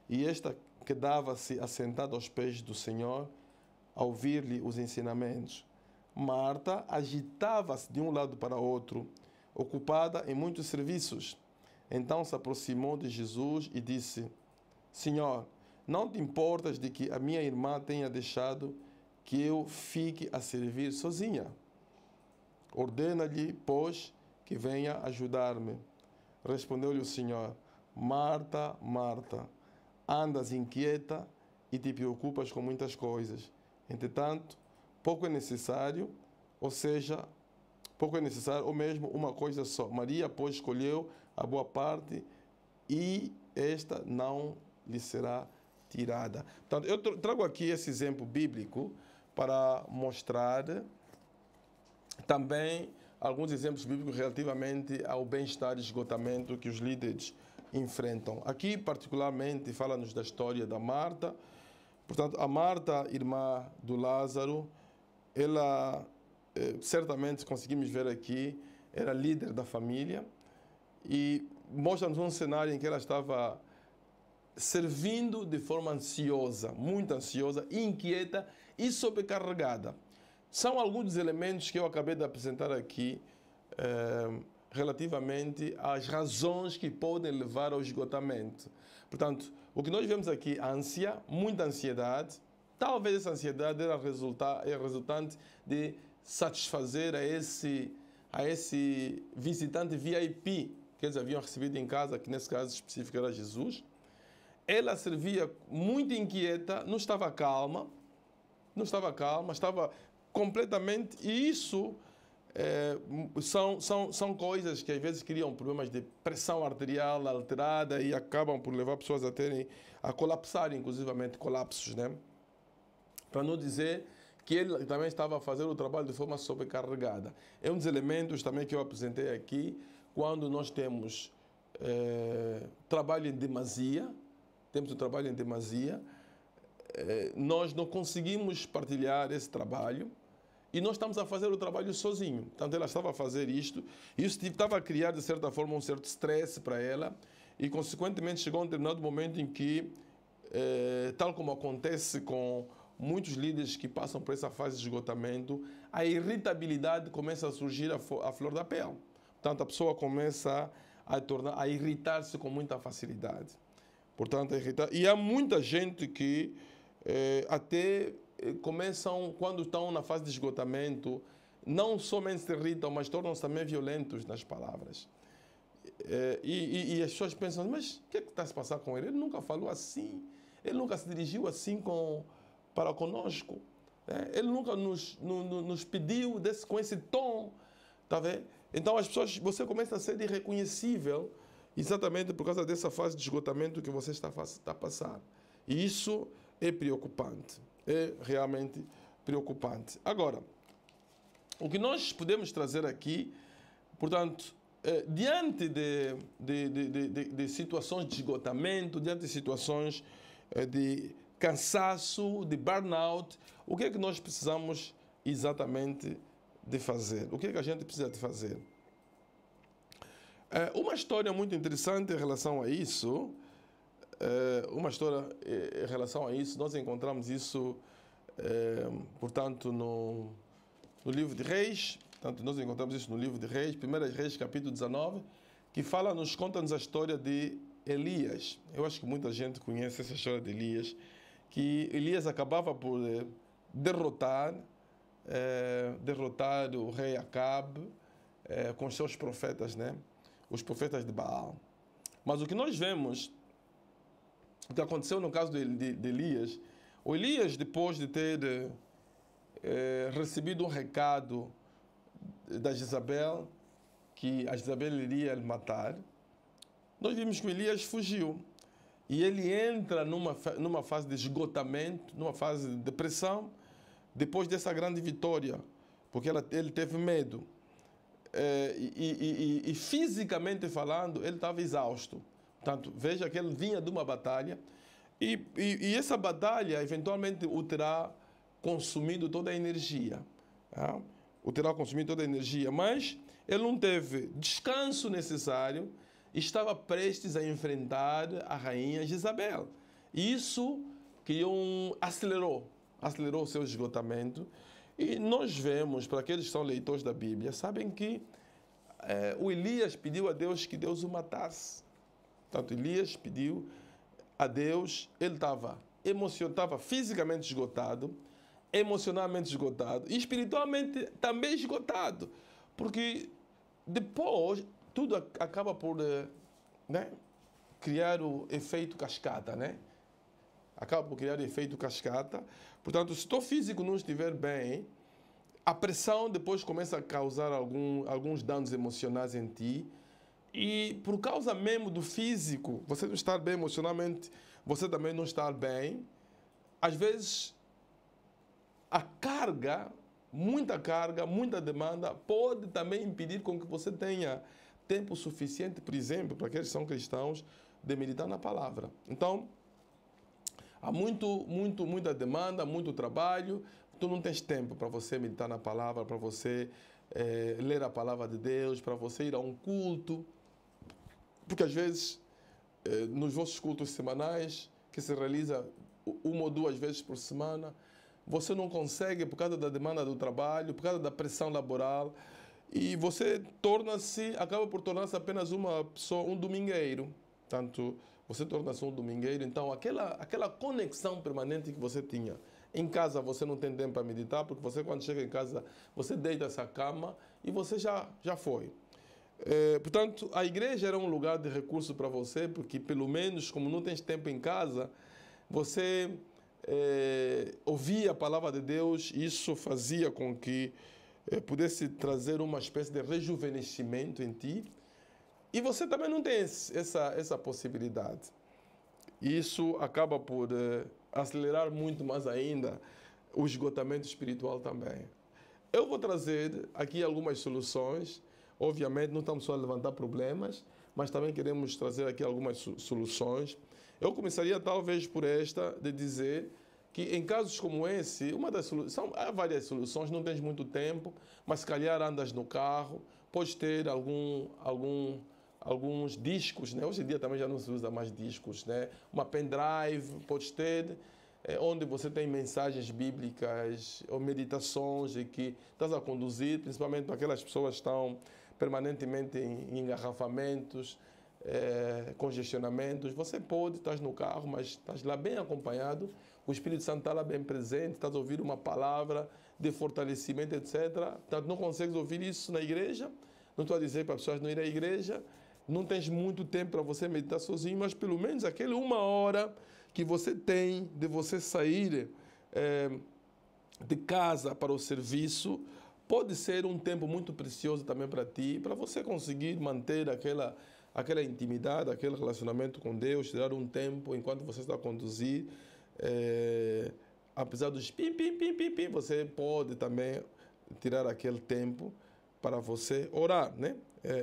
e esta quedava-se assentada aos pés do Senhor, a ouvir-lhe os ensinamentos. Marta agitava-se de um lado para outro, ocupada em muitos serviços. Então se aproximou de Jesus e disse: Senhor, não te importas de que a minha irmã tenha deixado que eu fique a servir sozinha? Ordena-lhe, pois, que venha ajudar-me. Respondeu-lhe o Senhor: Marta, Marta, andas inquieta e te preocupas com muitas coisas. Entretanto, pouco é necessário, ou seja, pouco é necessário, ou mesmo uma coisa só. Maria, pois, escolheu a boa parte e esta não lhe será tirada. Portanto, eu trago aqui esse exemplo bíblico para mostrar também alguns exemplos bíblicos relativamente ao bem-estar e esgotamento que os líderes enfrentam. Aqui, particularmente, fala-nos da história da Marta. Portanto, a Marta, irmã do Lázaro, ela, certamente conseguimos ver aqui, era líder da família e mostra-nos um cenário em que ela estava servindo de forma ansiosa, muito ansiosa, inquieta e sobrecarregada. São alguns dos elementos que eu acabei de apresentar aqui relativamente às razões que podem levar ao esgotamento. Portanto, o que nós vemos aqui, ânsia, muita ansiedade. Talvez essa ansiedade era resultante de satisfazer a esse visitante VIP que eles haviam recebido em casa, que nesse caso específico era Jesus. Ela servia muito inquieta, não estava calma, estava completamente... E isso são coisas que às vezes criam problemas de pressão arterial alterada e acabam por levar pessoas a colapsar, inclusivamente colapsos, né? Para não dizer que ele também estava a fazer o trabalho de forma sobrecarregada. É um dos elementos também que eu apresentei aqui, quando nós temos trabalho em demasia, nós não conseguimos partilhar esse trabalho e nós estamos a fazer o trabalho sozinho. Portanto, ela estava a fazer isto, e isso estava a criar, de certa forma, um certo stress para ela e, consequentemente, chegou a um determinado momento em que, tal como acontece com muitos líderes que passam por essa fase de esgotamento, a irritabilidade começa a surgir à flor da pele. Portanto, a pessoa começa a irritar-se com muita facilidade. Portanto, e há muita gente que até começam, quando estão na fase de esgotamento, não somente se irritam, mas tornam-se também violentos nas palavras. E as pessoas pensam, mas o que é que está a se passar com ele? Ele nunca falou assim, ele nunca se dirigiu assim para conosco, ele nunca nos pediu com esse tom, tá vendo? Então as pessoas, você começa a ser irreconhecível exatamente por causa dessa fase de esgotamento que você está a passar. E isso é preocupante, é realmente preocupante. Agora, o que nós podemos trazer aqui, portanto, diante de situações de esgotamento, diante de situações de cansaço, de burnout, o que é que nós precisamos exatamente de fazer? O que é que a gente precisa de fazer? Uma história muito interessante em relação a isso, nós encontramos isso, portanto, no livro de Reis, portanto, nós encontramos isso no livro de Reis, 1 Reis, capítulo 19, que conta-nos a história de Elias. Eu acho que muita gente conhece essa história de Elias, que Elias acabava por derrotar o rei Acabe com os seus profetas, né? Os profetas de Baal. Mas o que nós vemos, o que aconteceu no caso de Elias, o Elias, depois de ter recebido um recado da Jezabel, que a Jezabel iria matar, nós vimos que o Elias fugiu. E ele entra numa fase de esgotamento, numa fase de depressão, depois dessa grande vitória, porque ele teve medo. E fisicamente falando, ele estava exausto. Portanto, veja que ele vinha de uma batalha e essa batalha eventualmente o terá consumido toda a energia. Tá? O terá consumido toda a energia, mas ele não teve descanso necessário e estava prestes a enfrentar a rainha Jezabel. E isso acelerou o seu esgotamento. E nós vemos, para aqueles que são leitores da Bíblia, sabem que o Elias pediu a Deus que Deus o matasse. Portanto, Elias pediu a Deus, ele estava fisicamente esgotado, emocionalmente esgotado e espiritualmente também esgotado. Porque depois tudo acaba por criar o efeito cascata, né? acaba por criar efeito cascata. Portanto, se o teu físico não estiver bem, a pressão depois começa a causar alguns danos emocionais em ti. E por causa mesmo do físico, você não estar bem emocionalmente, você também não estar bem, às vezes a carga, muita demanda, pode também impedir com que você tenha tempo suficiente, por exemplo, para aqueles que são cristãos, de meditar na palavra. Então, há muita demanda, muito trabalho, tu não tens tempo para você meditar na palavra, para você ler a palavra de Deus, para você ir a um culto. Porque às vezes, nos vossos cultos semanais, que se realiza uma ou duas vezes por semana, você não consegue por causa da demanda do trabalho, por causa da pressão laboral, e você acaba por tornar-se apenas uma pessoa, um domingueiro. Portanto, você torna-se um domingueiro, então aquela conexão permanente que você tinha. Em casa você não tem tempo para meditar, porque você quando chega em casa, você deita-se à cama e você já foi. Portanto, a igreja era um lugar de recurso para você, porque pelo menos, como não tens tempo em casa, você ouvia a palavra de Deus, e isso fazia com que pudesse trazer uma espécie de rejuvenescimento em ti, e você também não tem essa possibilidade. Isso acaba por acelerar muito mais ainda o esgotamento espiritual também. Eu vou trazer aqui algumas soluções. Obviamente, não estamos só a levantar problemas, mas também queremos trazer aqui algumas soluções. Eu começaria talvez por esta, de dizer que em casos como esse, há várias soluções, não tens muito tempo, mas se calhar andas no carro, podes ter alguns discos, né? Hoje em dia também já não se usa mais discos, né? Uma pendrive, podes ter, onde você tem mensagens bíblicas ou meditações e que estás a conduzir, principalmente para aquelas pessoas que estão permanentemente em engarrafamentos, congestionamentos. Você pode, estás no carro, mas estás lá bem acompanhado, o Espírito Santo está lá bem presente, estás a ouvir uma palavra de fortalecimento, etc. Portanto, não consegues ouvir isso na igreja, não estou a dizer para as pessoas não ir à igreja, não tens muito tempo para você meditar sozinho, mas pelo menos aquele 1 hora que você tem de você sair de casa para o serviço, pode ser um tempo muito precioso também para ti, para você conseguir manter aquela intimidade, aquele relacionamento com Deus, tirar um tempo enquanto você está a conduzir. Apesar dos pim, você pode também tirar aquele tempo para você orar, né?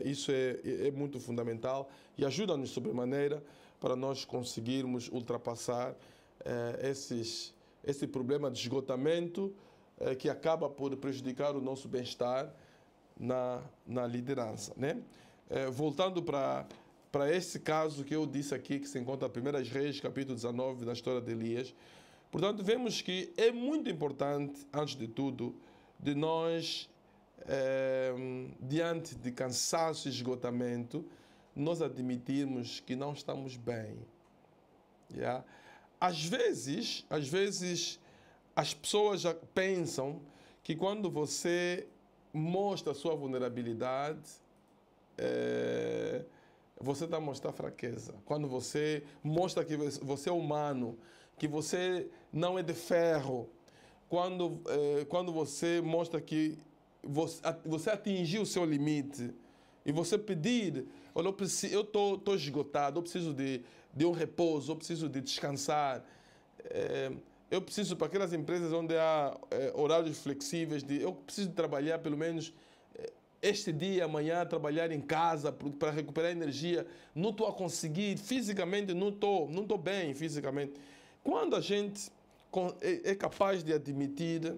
Isso é muito fundamental e ajuda-nos sobremaneira para nós conseguirmos ultrapassar esse problema de esgotamento que acaba por prejudicar o nosso bem-estar na liderança, né? Voltando para esse caso que eu disse aqui, que se encontra em 1 Reis, capítulo 19, da história de Elias. Portanto, vemos que é muito importante, antes de tudo, de nós, diante de cansaço e esgotamento, nós admitirmos que não estamos bem. Yeah? Às vezes, as pessoas já pensam que quando você mostra a sua vulnerabilidade, você está a mostrar fraqueza. Quando você mostra que você é humano, que você não é de ferro, quando você mostra que você atingiu o seu limite e você pedir, olha, eu estou esgotado, eu preciso de um repouso, eu preciso de descansar, eu preciso, para aquelas empresas onde há horários flexíveis, eu preciso trabalhar pelo menos este dia, amanhã, trabalhar em casa para recuperar energia. Não estou a conseguir, fisicamente, não estou bem fisicamente. Quando a gente é capaz de admitir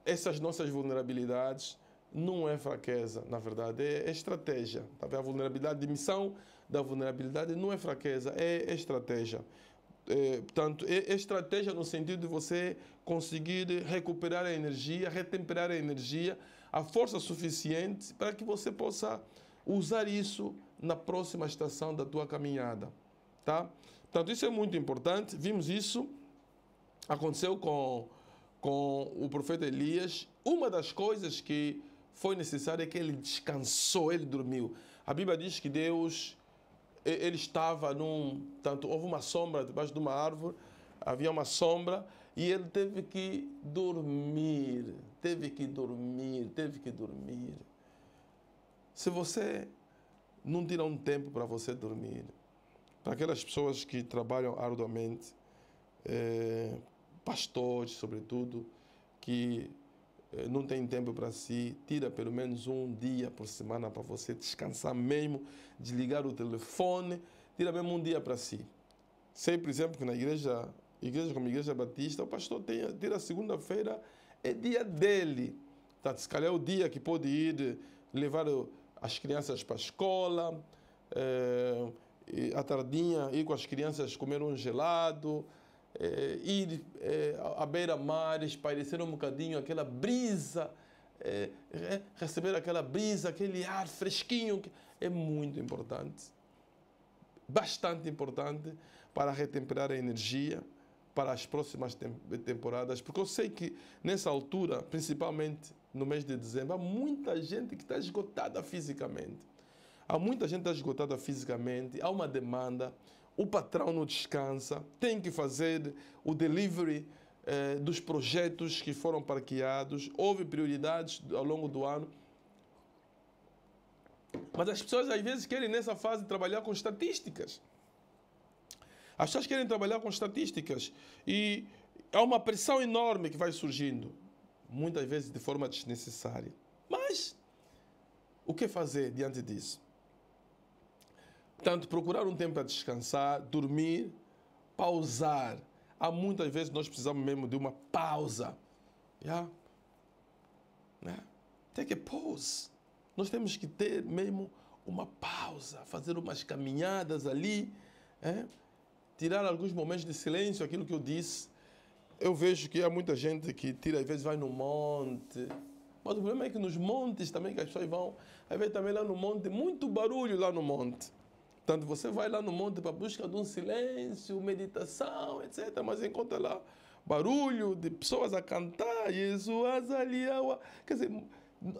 essas nossas vulnerabilidades, não é fraqueza, na verdade, é estratégia. Tá? A vulnerabilidade, a admissão da vulnerabilidade não é fraqueza, é estratégia. Portanto, é estratégia no sentido de você conseguir recuperar a energia, retemperar a energia, a força suficiente para que você possa usar isso na próxima estação da tua caminhada. Tá? Portanto, isso é muito importante. Vimos isso, aconteceu com o profeta Elias. Uma das coisas que foi necessária é que ele descansou, ele dormiu. A Bíblia diz que Deus ele estava tanto houve uma sombra debaixo de uma árvore, havia uma sombra e ele teve que dormir, teve que dormir, teve que dormir. Se você não tira um tempo para você dormir, para aquelas pessoas que trabalham arduamente, pastores, sobretudo, que não tem tempo para si, tira pelo menos um dia por semana para você descansar mesmo, desligar o telefone, tira mesmo um dia para si. Sei, por exemplo, que na igreja como a Igreja Batista, o pastor tira segunda-feira, é dia dele. Tá, se calhar é o dia que pode ir levar as crianças para a escola, à tardinha ir com as crianças comer um gelado, ir à beira-mar, espairecer um bocadinho aquela brisa, receber aquela brisa, aquele ar fresquinho, que é muito importante, bastante importante para retemperar a energia para as próximas temporadas, porque eu sei que nessa altura, principalmente no mês de dezembro, há muita gente que está esgotada fisicamente. Há muita gente que está esgotada fisicamente, há uma demanda, o patrão não descansa, tem que fazer o delivery dos projetos que foram parqueados, houve prioridades ao longo do ano. Mas as pessoas às vezes querem nessa fase trabalhar com estatísticas. As pessoas querem trabalhar com estatísticas e há uma pressão enorme que vai surgindo, muitas vezes de forma desnecessária. Mas o que fazer diante disso? Portanto, procurar um tempo para descansar, dormir, pausar. Há muitas vezes nós precisamos mesmo de uma pausa. Yeah? Take a pause. Nós temos que ter mesmo uma pausa, fazer umas caminhadas ali, tirar alguns momentos de silêncio, aquilo que eu disse. Eu vejo que há muita gente que tira, às vezes vai no monte. Mas o problema é que nos montes também que as pessoas vão, às vezes também lá no monte, muito barulho lá no monte. Portanto, você vai lá no monte para busca de um silêncio, meditação, etc. Mas encontra lá barulho de pessoas a cantar, Jesus aliawa. Quer dizer,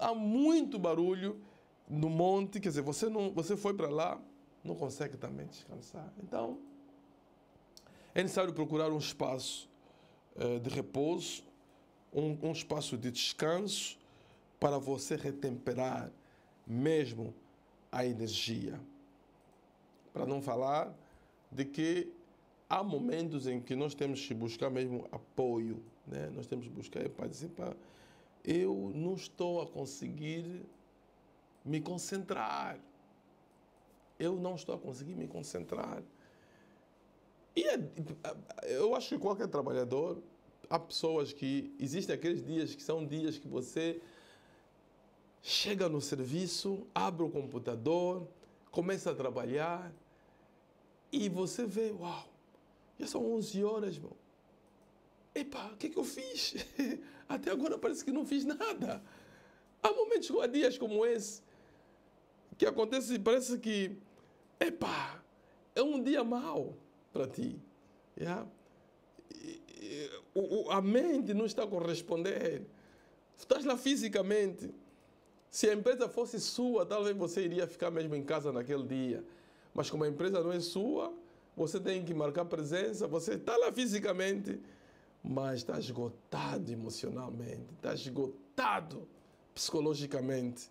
há muito barulho no monte, quer dizer, você foi para lá, não consegue também descansar. Então, é necessário procurar um espaço de repouso, um espaço de descanso para você retemperar mesmo a energia. Para não falar de que há momentos em que nós temos que buscar mesmo apoio, né? Nós temos que buscar para dizer, eu não estou a conseguir me concentrar. Eu não estou a conseguir me concentrar. E eu acho que qualquer trabalhador, há pessoas que, existem aqueles dias que são dias que você chega no serviço, abre o computador, começa a trabalhar e você vê, uau, já são 11 horas, meu. Epa, o que eu fiz? Até agora parece que não fiz nada. Há momentos, há dias como esse, que acontece, parece que, é um dia mau para ti. Yeah? A mente não está a corresponder. Estás lá fisicamente. Se a empresa fosse sua, talvez você iria ficar mesmo em casa naquele dia. Mas como a empresa não é sua, você tem que marcar presença, você está lá fisicamente, mas está esgotado emocionalmente, está esgotado psicologicamente.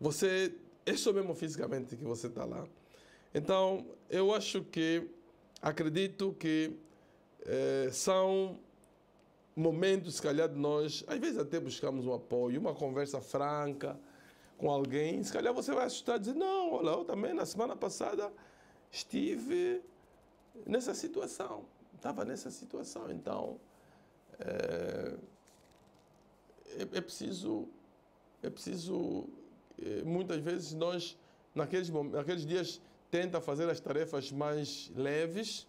Você é só mesmo fisicamente que você está lá. Então, eu acredito que são momentos, se calhar, de nós, às vezes até buscamos um apoio, uma conversa franca com alguém. Se calhar você vai assustar e dizer, não, olha, eu também na semana passada estive nessa situação, estava nessa situação. Então, é preciso, muitas vezes nós, naqueles dias, tenta fazer as tarefas mais leves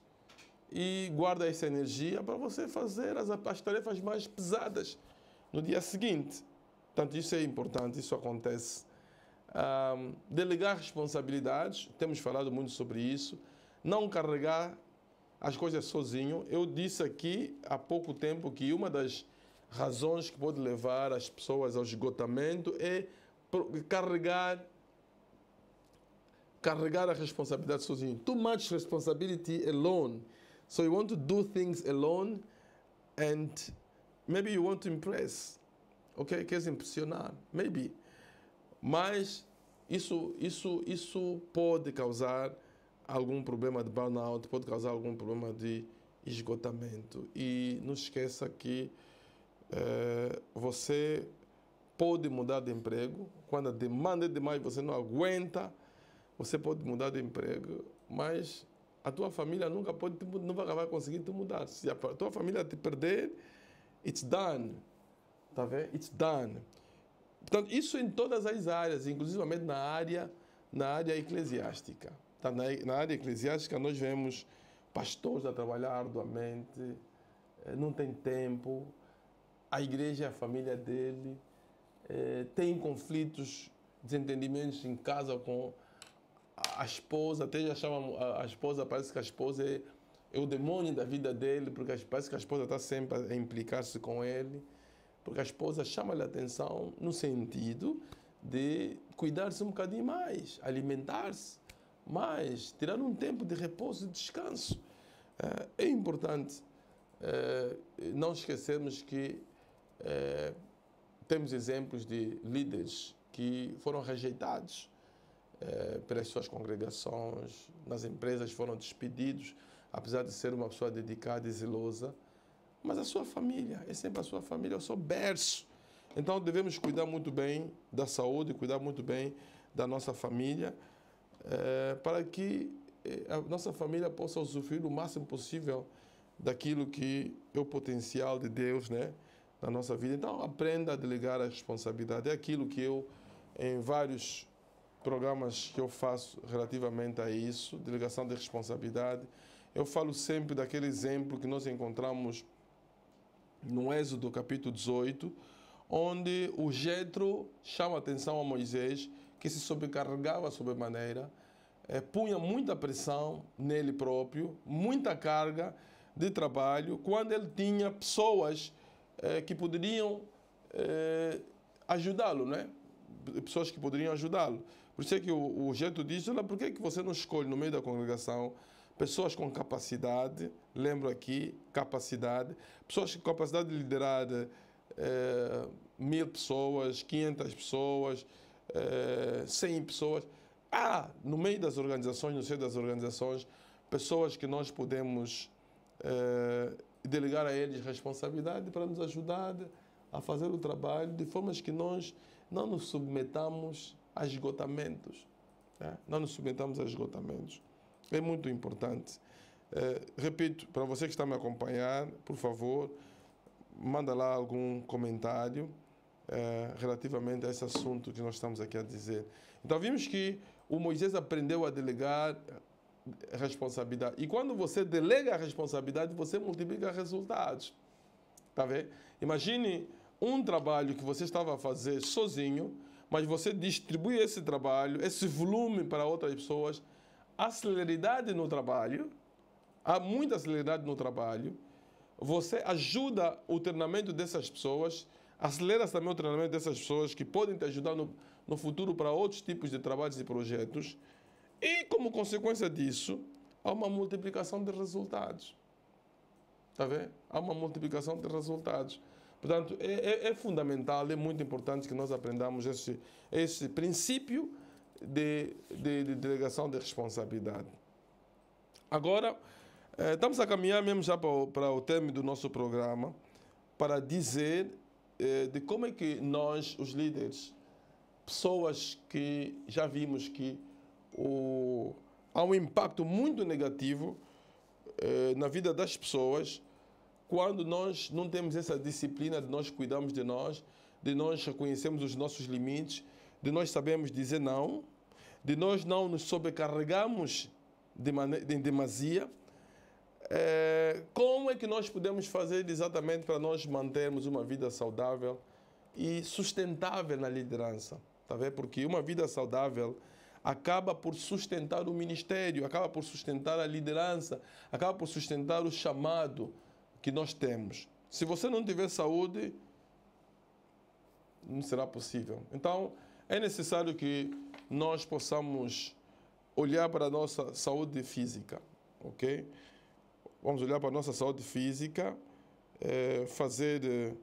e guarda essa energia para você fazer as tarefas mais pesadas no dia seguinte. Portanto, isso é importante, isso acontece. Delegar responsabilidades, temos falado muito sobre isso. Não carregar as coisas sozinho. Eu disse aqui há pouco tempo que uma das razões que pode levar as pessoas ao esgotamento é carregar carregar a responsabilidade sozinho. Too much responsibility alone. So you want to do things alone and maybe you want to impress. Ok? Queres impressionar. Maybe. Mas isso pode causar algum problema de burnout, pode causar algum problema de esgotamento. E não esqueça que você pode mudar de emprego. Quando a demanda é demais, você não aguenta, você pode mudar de emprego, mas a tua família nunca vai conseguir te mudar. Se a tua família te perder, it's done. Tá vendo? It's done. Portanto, isso em todas as áreas, inclusive na área eclesiástica. Tá? Na área eclesiástica, nós vemos pastores a trabalhar arduamente, não tem tempo, a igreja é a família dele, tem conflitos, desentendimentos em casa com a esposa, até já chamam a esposa, parece que a esposa é o demônio da vida dele, porque parece que a esposa está sempre a implicar-se com ele, porque a esposa chama-lhe a atenção no sentido de cuidar-se um bocadinho mais, alimentar-se mais, tirar um tempo de repouso e descanso. É importante não esquecermos que temos exemplos de líderes que foram rejeitados pelas suas congregações, nas empresas foram despedidos, apesar de ser uma pessoa dedicada e zelosa, mas a sua família, é sempre a sua família, é o seu berço. Então devemos cuidar muito bem da saúde, cuidar muito bem da nossa família, para que a nossa família possa usufruir o máximo possível daquilo que é o potencial de Deus, né, na nossa vida. Então aprenda a delegar a responsabilidade. É aquilo que eu, em vários programas que eu faço relativamente a isso, delegação de responsabilidade, eu falo sempre daquele exemplo que nós encontramos no Êxodo capítulo 18, onde o Jetro chama a atenção a Moisés, que se sobrecarregava sobremaneira, punha muita pressão nele próprio, muita carga de trabalho, quando ele tinha pessoas que poderiam ajudá-lo, né? Pessoas que poderiam ajudá-lo. Por isso é que o Jetro diz: olha, por que você não escolhe no meio da congregação pessoas com capacidade, lembro aqui, capacidade, pessoas com capacidade de liderar 1000 pessoas, 500 pessoas, 100 pessoas. No meio das organizações, no seio das organizações, pessoas que nós podemos delegar a eles responsabilidade para nos ajudar a fazer o trabalho de formas que nós não nos submetamos a esgotamentos. Né? Não nos submetamos a esgotamentos. É muito importante. Repito, para você que está me acompanhando, por favor, manda lá algum comentário relativamente a esse assunto que nós estamos aqui a dizer. Então, vimos que o Moisés aprendeu a delegar responsabilidade. E quando você delega a responsabilidade, você multiplica resultados. Tá vendo? Imagine um trabalho que você estava a fazer sozinho, mas você distribui esse trabalho, esse volume para outras pessoas. A celeridade no trabalho, há muita celeridade no trabalho, você ajuda o treinamento dessas pessoas, acelera também o treinamento dessas pessoas que podem te ajudar no futuro para outros tipos de trabalhos e projetos, e como consequência disso, há uma multiplicação de resultados. Está vendo? Há uma multiplicação de resultados. Portanto, é fundamental, é muito importante que nós aprendamos esse princípio de delegação de responsabilidade. Agora, estamos a caminhar mesmo já para o término do nosso programa, para dizer de como é que nós, os líderes, pessoas que já vimos que há um impacto muito negativo na vida das pessoas quando nós não temos essa disciplina de nós cuidarmos de nós reconhecermos os nossos limites, de nós sabermos dizer não, de nós não nos sobrecarregarmos em demasia. Como é que nós podemos fazer exatamente para nós mantermos uma vida saudável e sustentável na liderança? Tá vendo? Porque uma vida saudável acaba por sustentar o ministério, acaba por sustentar a liderança, acaba por sustentar o chamado que nós temos. Se você não tiver saúde, não será possível. Então, é necessário que nós possamos olhar para a nossa saúde física, ok? Vamos olhar para a nossa saúde física, fazer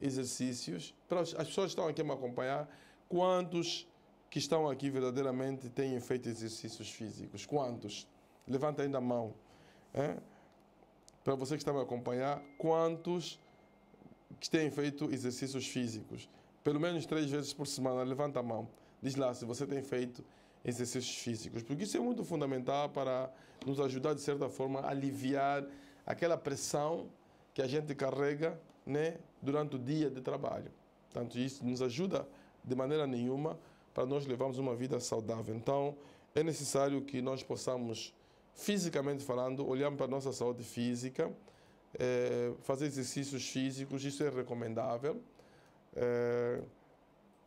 exercícios. As pessoas que estão aqui a me acompanhar, quantos que estão aqui verdadeiramente têm feito exercícios físicos? Quantos? Levanta ainda a mão. Para você que está a me acompanhar, quantos que têm feito exercícios físicos? Pelo menos 3 vezes por semana, levanta a mão. Diz lá se você tem feito exercícios físicos, porque isso é muito fundamental para nos ajudar, de certa forma, a aliviar aquela pressão que a gente carrega, né, durante o dia de trabalho. Portanto, isso nos ajuda de maneira nenhuma para nós levarmos uma vida saudável. Então, é necessário que nós possamos, fisicamente falando, olhar para a nossa saúde física, fazer exercícios físicos, isso é recomendável.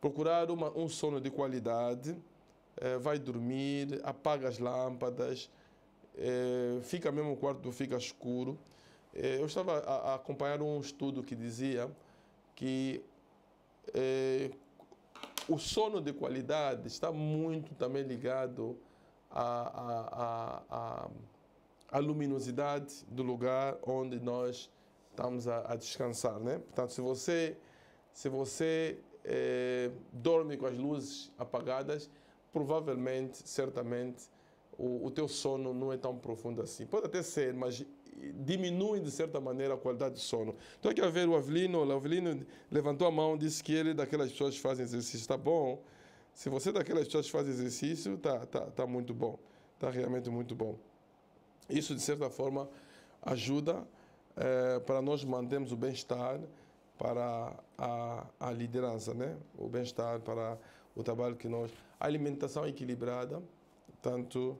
Procurar um sono de qualidade, vai dormir, apaga as lâmpadas, fica mesmo o quarto fica escuro. Eu estava a acompanhar um estudo que dizia que o sono de qualidade está muito também ligado à luminosidade do lugar onde nós estamos a descansar, né? Portanto, se você dorme com as luzes apagadas, provavelmente, certamente, o teu sono não é tão profundo assim. Pode até ser, mas diminui de certa maneira a qualidade do sono. Estou aqui a ver o Avelino levantou a mão, disse que ele é daquelas pessoas que fazem exercício. Está bom. Se você é daquelas pessoas que fazem exercício, tá muito bom. Está realmente muito bom. Isso, de certa forma, ajuda para nós mantermos o bem-estar para a liderança, né? O bem-estar para o trabalho que nós... A alimentação equilibrada, tanto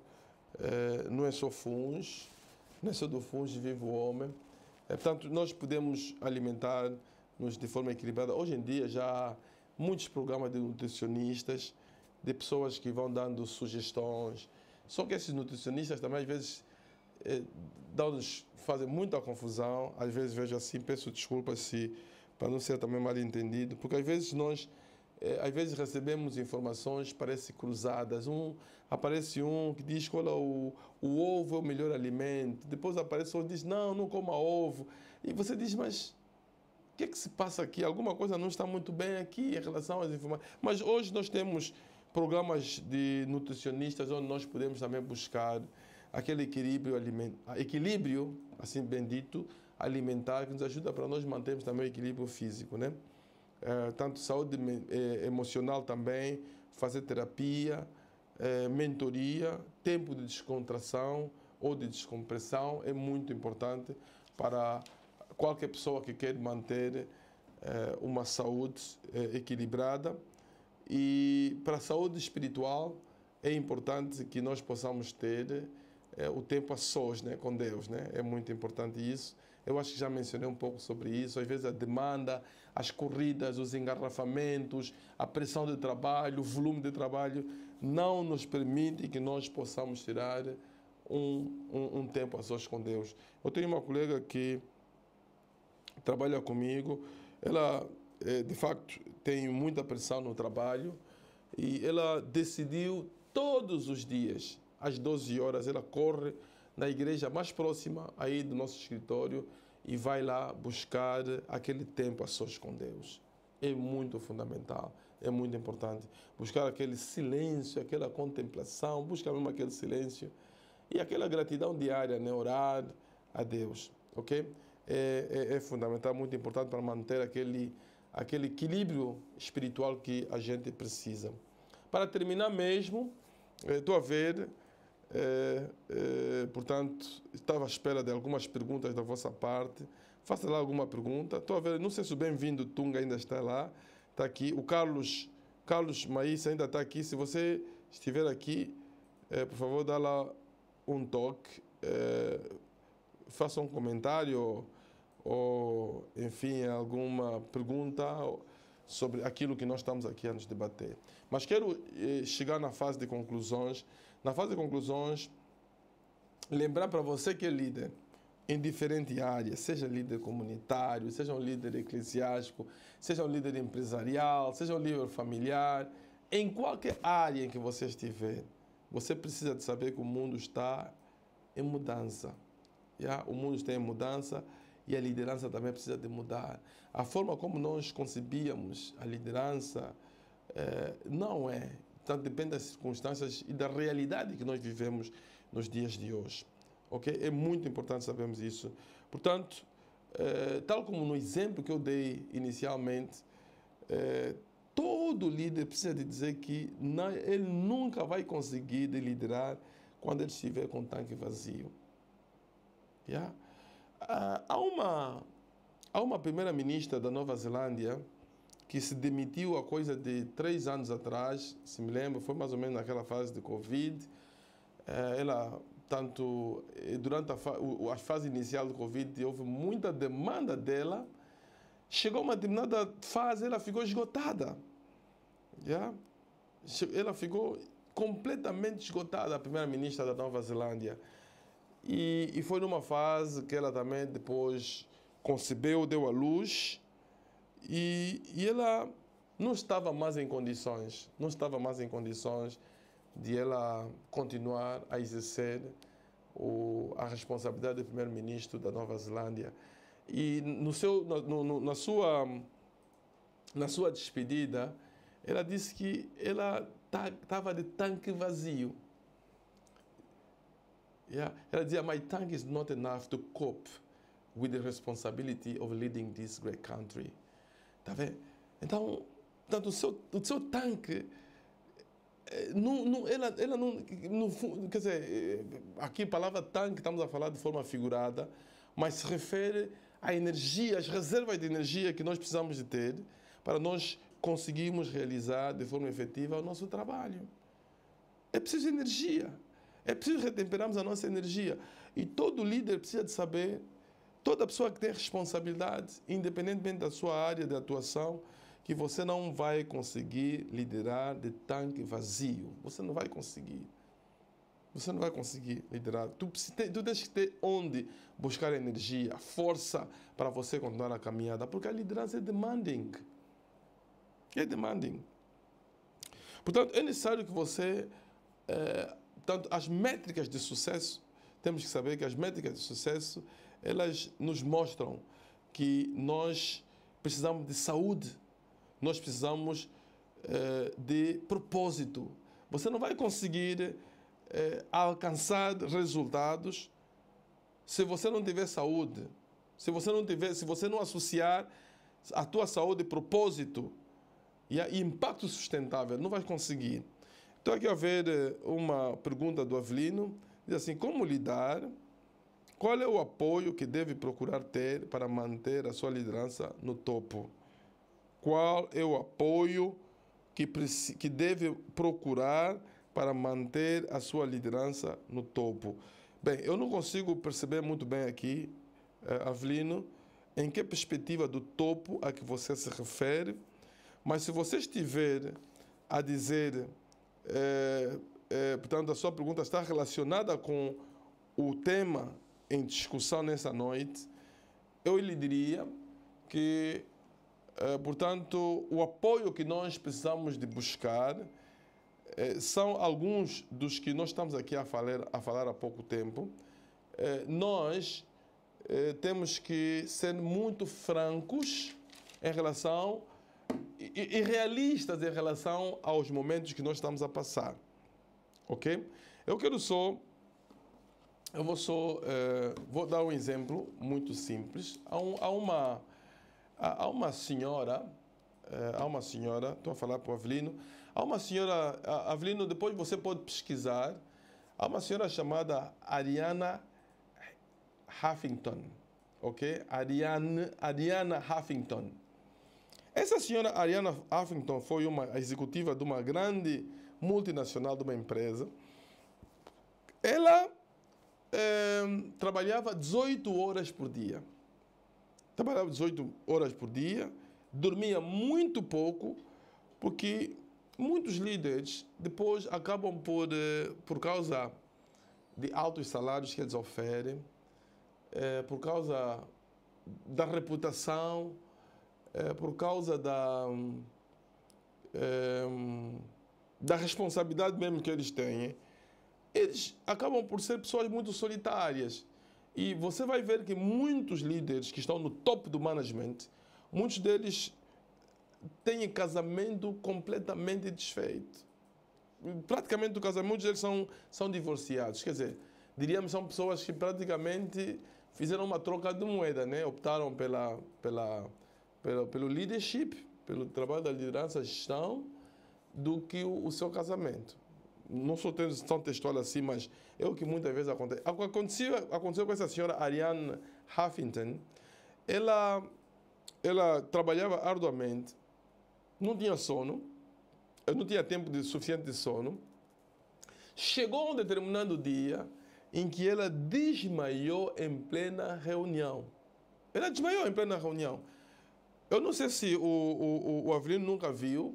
não é só funs, não é só do funs vive o homem. Portanto, nós podemos alimentar-nos de forma equilibrada. Hoje em dia já há muitos programas de nutricionistas, de pessoas que vão dando sugestões. Só que esses nutricionistas também, às vezes, fazem muita confusão. Às vezes vejo assim, peço desculpas para não ser também mal entendido, porque às vezes nós recebemos informações, parece cruzadas. Aparece um que diz que o ovo é o melhor alimento, depois aparece outro que diz não coma ovo. E você diz, mas o que é que se passa aqui? Alguma coisa não está muito bem aqui em relação às informações. Mas hoje nós temos programas de nutricionistas onde nós podemos também buscar aquele equilíbrio, assim bem dito, alimentar, que nos ajuda para nós mantermos também o equilíbrio físico, né? Tanto saúde emocional também, fazer terapia, mentoria, tempo de descontração ou de descompressão é muito importante para qualquer pessoa que quer manter uma saúde equilibrada. E para a saúde espiritual é importante que nós possamos ter o tempo a sós, né, com Deus, né? É muito importante isso. Eu acho que já mencionei um pouco sobre isso. Às vezes a demanda, as corridas, os engarrafamentos, a pressão de trabalho, o volume de trabalho não nos permite que nós possamos tirar um tempo a sós com Deus. Eu tenho uma colega que trabalha comigo, ela de facto tem muita pressão no trabalho e ela decidiu todos os dias, às 12 horas, ela corre na igreja mais próxima aí do nosso escritório e vai lá buscar aquele tempo a sós com Deus. É muito fundamental, é muito importante. Buscar aquele silêncio, aquela contemplação, buscar mesmo aquele silêncio e aquela gratidão diária, né? Orar a Deus, ok? É fundamental, muito importante para manter aquele equilíbrio espiritual que a gente precisa. Para terminar mesmo, estou a ver... portanto, estava à espera de algumas perguntas da vossa parte. Faça lá alguma pergunta. Estou a ver, não sei se o bem-vindo Tunga ainda está lá. Está aqui. O Carlos Maíssa ainda está aqui. Se você estiver aqui, por favor, dá lá um toque. Faça um comentário ou, enfim, alguma pergunta sobre aquilo que nós estamos aqui a nos debater. Mas quero chegar na fase de conclusões. Na fase de conclusões, lembrar para você que é líder em diferentes áreas, seja líder comunitário, seja um líder eclesiástico, seja um líder empresarial, seja um líder familiar, em qualquer área em que você estiver, você precisa de saber que o mundo está em mudança. O mundo está em mudança e a liderança também precisa de mudar. A forma como nós concebíamos a liderança não é. Portanto, depende das circunstâncias e da realidade que nós vivemos nos dias de hoje. Ok? É muito importante sabermos isso. Portanto, tal como no exemplo que eu dei inicialmente, todo líder precisa de dizer que ele nunca vai conseguir liderar quando ele estiver com o tanque vazio. Há uma primeira-ministra da Nova Zelândia que se demitiu há coisa de 3 anos atrás, se me lembro, foi mais ou menos naquela fase de Covid. Ela, tanto durante a fase inicial do Covid, houve muita demanda dela. Chegou uma determinada fase, ela ficou esgotada. Ela ficou completamente esgotada, a primeira-ministra da Nova Zelândia. E foi numa fase que ela também depois concebeu, deu à luz, e ela não estava mais em condições, de ela continuar a exercer a responsabilidade de primeiro-ministro da Nova Zelândia. E na sua despedida, ela disse que ela estava de tanque vazio. Ela dizia, my tank is not enough to cope with the responsibility of leading this great country. Tá vendo? Então, o seu tanque, ela não, quer dizer, aqui a palavra tanque estamos a falar de forma figurada, mas se refere à energia, às reservas de energia que nós precisamos de ter para nós conseguirmos realizar de forma efetiva o nosso trabalho. É preciso energia. É preciso retemperarmos a nossa energia. E todo líder precisa de saber, toda pessoa que tem responsabilidade, independentemente da sua área de atuação, que você não vai conseguir liderar de tanque vazio. Você não vai conseguir. Você não vai conseguir liderar. Tu tens que ter onde buscar energia, força para você continuar a caminhada, porque a liderança é demanding. É demanding. Portanto, é necessário que você... Portanto, as métricas de sucesso, temos que saber que as métricas de sucesso, elas nos mostram que nós precisamos de saúde, nós precisamos de propósito. Você não vai conseguir alcançar resultados se você não tiver saúde, se você não associar a tua saúde e propósito e impacto sustentável, não vai conseguir. Estou aqui a ver uma pergunta do Avelino, diz assim, como lidar, qual é o apoio que deve procurar ter para manter a sua liderança no topo? Qual é o apoio que deve procurar para manter a sua liderança no topo? Bem, eu não consigo perceber muito bem aqui, Avelino, em que perspectiva do topo a que você se refere, mas se você estiver a dizer... portanto, a sua pergunta está relacionada com o tema em discussão nessa noite, eu lhe diria que, portanto, o apoio que nós precisamos de buscar são alguns dos que nós estamos aqui a falar há pouco tempo. Nós temos que ser muito francos em relação e realistas em relação aos momentos que nós estamos a passar, ok? Vou dar um exemplo muito simples. Há uma senhora, estou a falar para o Avelino, há uma senhora, Avelino, depois você pode pesquisar, há uma senhora chamada Arianna Huffington, ok? Arianna Huffington. Essa senhora Arianna Huffington foi uma executiva de uma grande multinacional, de uma empresa. Ela trabalhava 18 horas por dia. Trabalhava 18 horas por dia, dormia muito pouco, porque muitos líderes depois acabam por causa de altos salários que eles oferem, por causa da reputação, por causa da responsabilidade mesmo que eles têm, eles acabam por ser pessoas muito solitárias. E você vai ver que muitos líderes que estão no topo do management, muitos deles têm casamento completamente desfeito. Praticamente o casamento, muitos deles são divorciados. Quer dizer, diríamos são pessoas que praticamente fizeram uma troca de moeda, né? Optaram pelo leadership, pelo trabalho da liderança, gestão, do que o seu casamento. Não sou tão textual assim, mas é o que muitas vezes acontece. Aconteceu com essa senhora Ariane Huffington. Ela trabalhava arduamente, não tinha sono, não tinha tempo suficiente de sono. Chegou um determinado dia em que ela desmaiou em plena reunião. Ela desmaiou em plena reunião. Eu não sei se o Avelino nunca viu.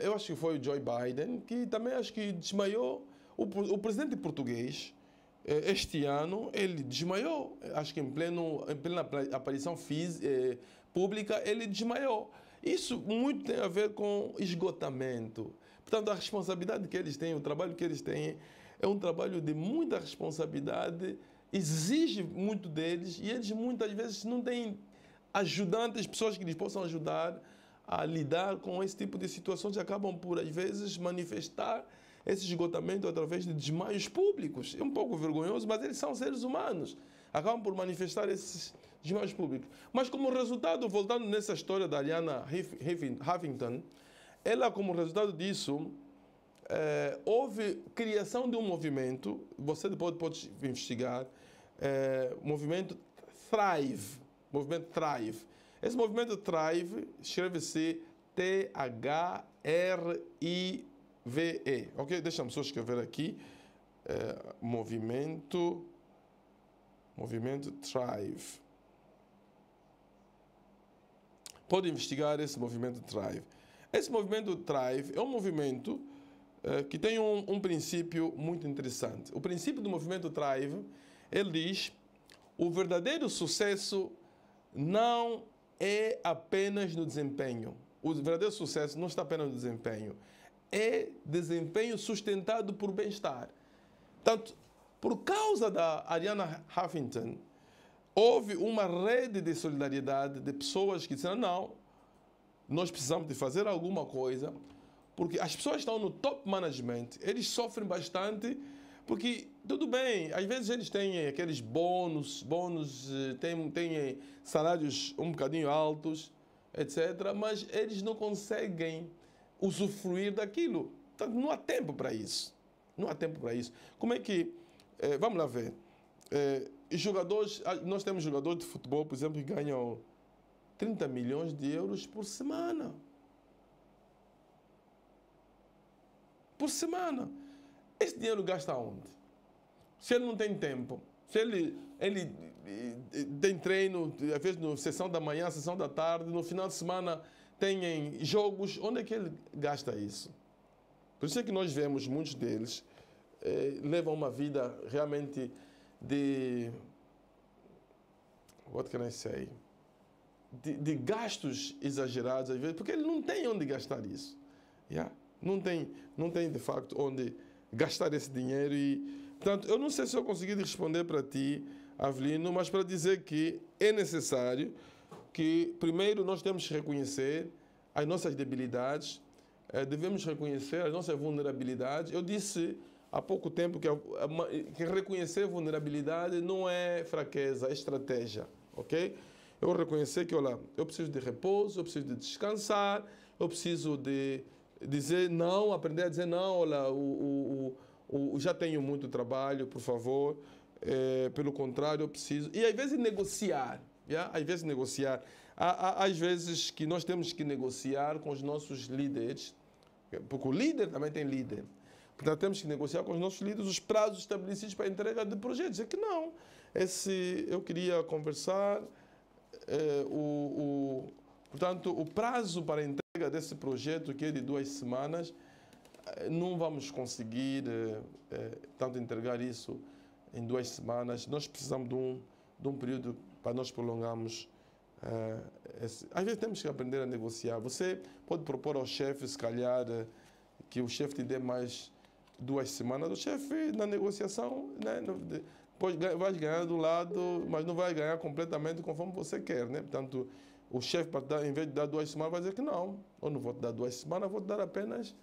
Eu acho que foi o Joe Biden, que também acho que desmaiou. O presidente português, este ano, ele desmaiou. Acho que em plena aparição pública, ele desmaiou. Isso muito tem a ver com esgotamento. Portanto, a responsabilidade que eles têm, o trabalho que eles têm, é um trabalho de muita responsabilidade, exige muito deles e eles muitas vezes não têm ajudantes, pessoas que lhes possam ajudar a lidar com esse tipo de situações e acabam por, às vezes, manifestar esse esgotamento através de desmaios públicos. É um pouco vergonhoso, mas eles são seres humanos. Acabam por manifestar esses desmaios públicos. Mas como resultado, voltando nessa história da Ariana Huffington, ela, como resultado disso, houve criação de um movimento, você depois pode investigar, movimento Thrive. Movimento Thrive. Esse movimento Thrive escreve-se T-H-R-I-V-E. Ok? Deixa-me só escrever aqui. Movimento Thrive. Pode investigar esse movimento Thrive. Esse movimento Thrive é um movimento que tem um princípio muito interessante. O princípio do movimento Thrive, ele diz: o verdadeiro sucesso não é apenas no desempenho. O verdadeiro sucesso não está apenas no desempenho. É desempenho sustentado por bem-estar. Portanto, por causa da Ariana Huffington, houve uma rede de solidariedade de pessoas que disseram: não, nós precisamos de fazer alguma coisa, porque as pessoas que estão no top management, eles sofrem bastante, porque, tudo bem, às vezes eles têm aqueles bônus têm salários um bocadinho altos, etc., mas eles não conseguem usufruir daquilo. Então, não há tempo para isso. Não há tempo para isso. Como é que... vamos lá ver. Jogadores, nós temos jogadores de futebol, por exemplo, que ganham 30 milhões de euros por semana. Por semana. Esse dinheiro gasta onde? Se ele não tem tempo, se ele tem treino, às vezes na sessão da manhã, sessão da tarde, no final de semana tem jogos, onde é que ele gasta isso? Por isso é que nós vemos muitos deles levam uma vida realmente de... What can I say? De gastos exagerados, às vezes, porque ele não tem onde gastar isso. Yeah? Não tem, de facto, onde gastar esse dinheiro. E, portanto, eu não sei se eu consegui responder para ti, Avelino, mas para dizer que é necessário que, primeiro, nós temos que reconhecer as nossas debilidades, devemos reconhecer as nossas vulnerabilidades. Eu disse há pouco tempo que reconhecer vulnerabilidade não é fraqueza, é estratégia, ok? Eu reconhecer que, olha, eu preciso de repouso, eu preciso de descansar, eu preciso de dizer não, aprender a dizer não, olha, já tenho muito trabalho, por favor, pelo contrário, eu preciso... E às vezes negociar, yeah? Às vezes negociar. Às vezes que nós temos que negociar com os nossos líderes, porque o líder também tem líder. Portanto, temos que negociar com os nossos líderes os prazos estabelecidos para a entrega de projetos. É que não. Eu queria conversar, portanto, o prazo para a entrega desse projeto, que é de 2 semanas, não vamos conseguir tanto entregar isso em 2 semanas. Nós precisamos de um período para nós prolongarmos. Às vezes temos que aprender a negociar. Você pode propor ao chefe, se calhar, que o chefe te dê mais 2 semanas, o chefe na negociação, né, depois vai ganhar do lado, mas não vai ganhar completamente conforme você quer, né? Portanto, o chefe, em vez de dar 2 semanas, vai dizer que não, eu não vou te dar 2 semanas, vou te dar apenas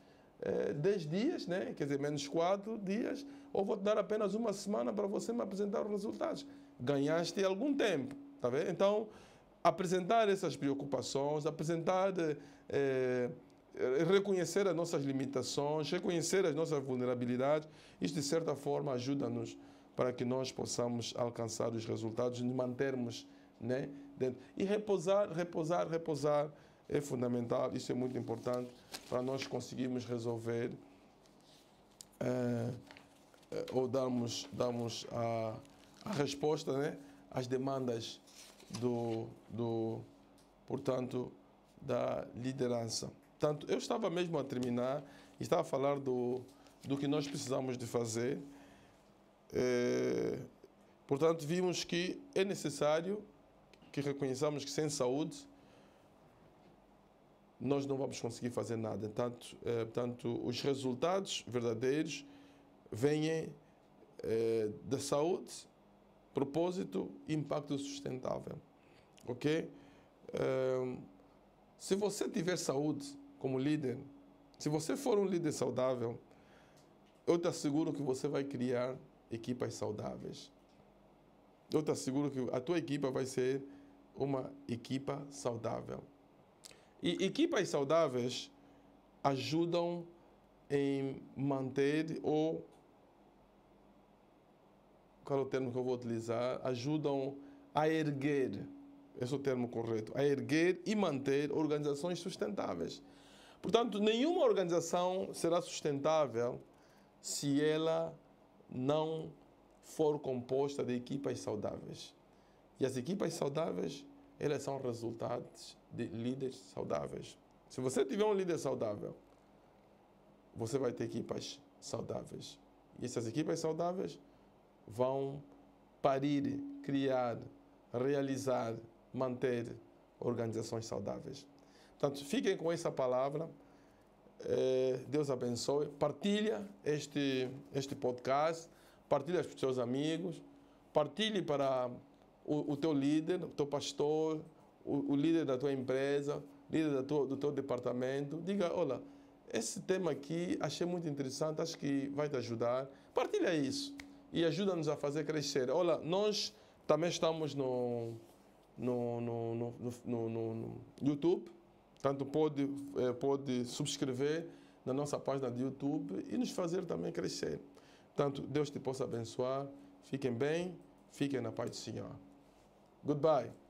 10 dias, né? Quer dizer, menos 4 dias, ou vou te dar apenas 1 semana para você me apresentar os resultados. Ganhaste algum tempo, tá vendo? Então, apresentar essas preocupações, reconhecer as nossas limitações, reconhecer as nossas vulnerabilidades, isso de certa forma ajuda-nos para que nós possamos alcançar os resultados e nos mantermos, né, dentro. E repousar é fundamental, isso é muito importante para nós conseguirmos resolver ou darmos a resposta, né, às demandas portanto, da liderança. Portanto, eu estava mesmo a terminar e estava a falar do que nós precisamos de fazer. Portanto, vimos que é necessário que reconheçamos que sem saúde nós não vamos conseguir fazer nada. Portanto, os resultados verdadeiros vêm da saúde, propósito e impacto sustentável. Ok? Se você tiver saúde como líder, se você for um líder saudável, eu te asseguro que você vai criar equipas saudáveis. Eu te asseguro que a tua equipa vai ser uma equipa saudável. E equipas saudáveis ajudam em manter, ou qual é o termo que eu vou utilizar? Ajudam a erguer, esse é o termo correto, a erguer e manter organizações sustentáveis. Portanto, nenhuma organização será sustentável se ela não for composta de equipas saudáveis. E as equipas saudáveis, elas são resultados de líderes saudáveis. Se você tiver um líder saudável, você vai ter equipas saudáveis. E essas equipas saudáveis vão parir, criar, realizar, manter organizações saudáveis. Portanto, fiquem com essa palavra. Deus abençoe. Partilha este podcast. Partilha para os seus amigos. Partilhe para o teu líder, o teu pastor, o líder da tua empresa, líder do teu departamento. Diga, olha, esse tema aqui achei muito interessante, acho que vai te ajudar. Partilha isso e ajuda-nos a fazer crescer. Olha, nós também estamos no YouTube. Portanto, pode subscrever na nossa página de YouTube e nos fazer também crescer. Portanto, Deus te possa abençoar. Fiquem bem, fiquem na paz do Senhor. Goodbye.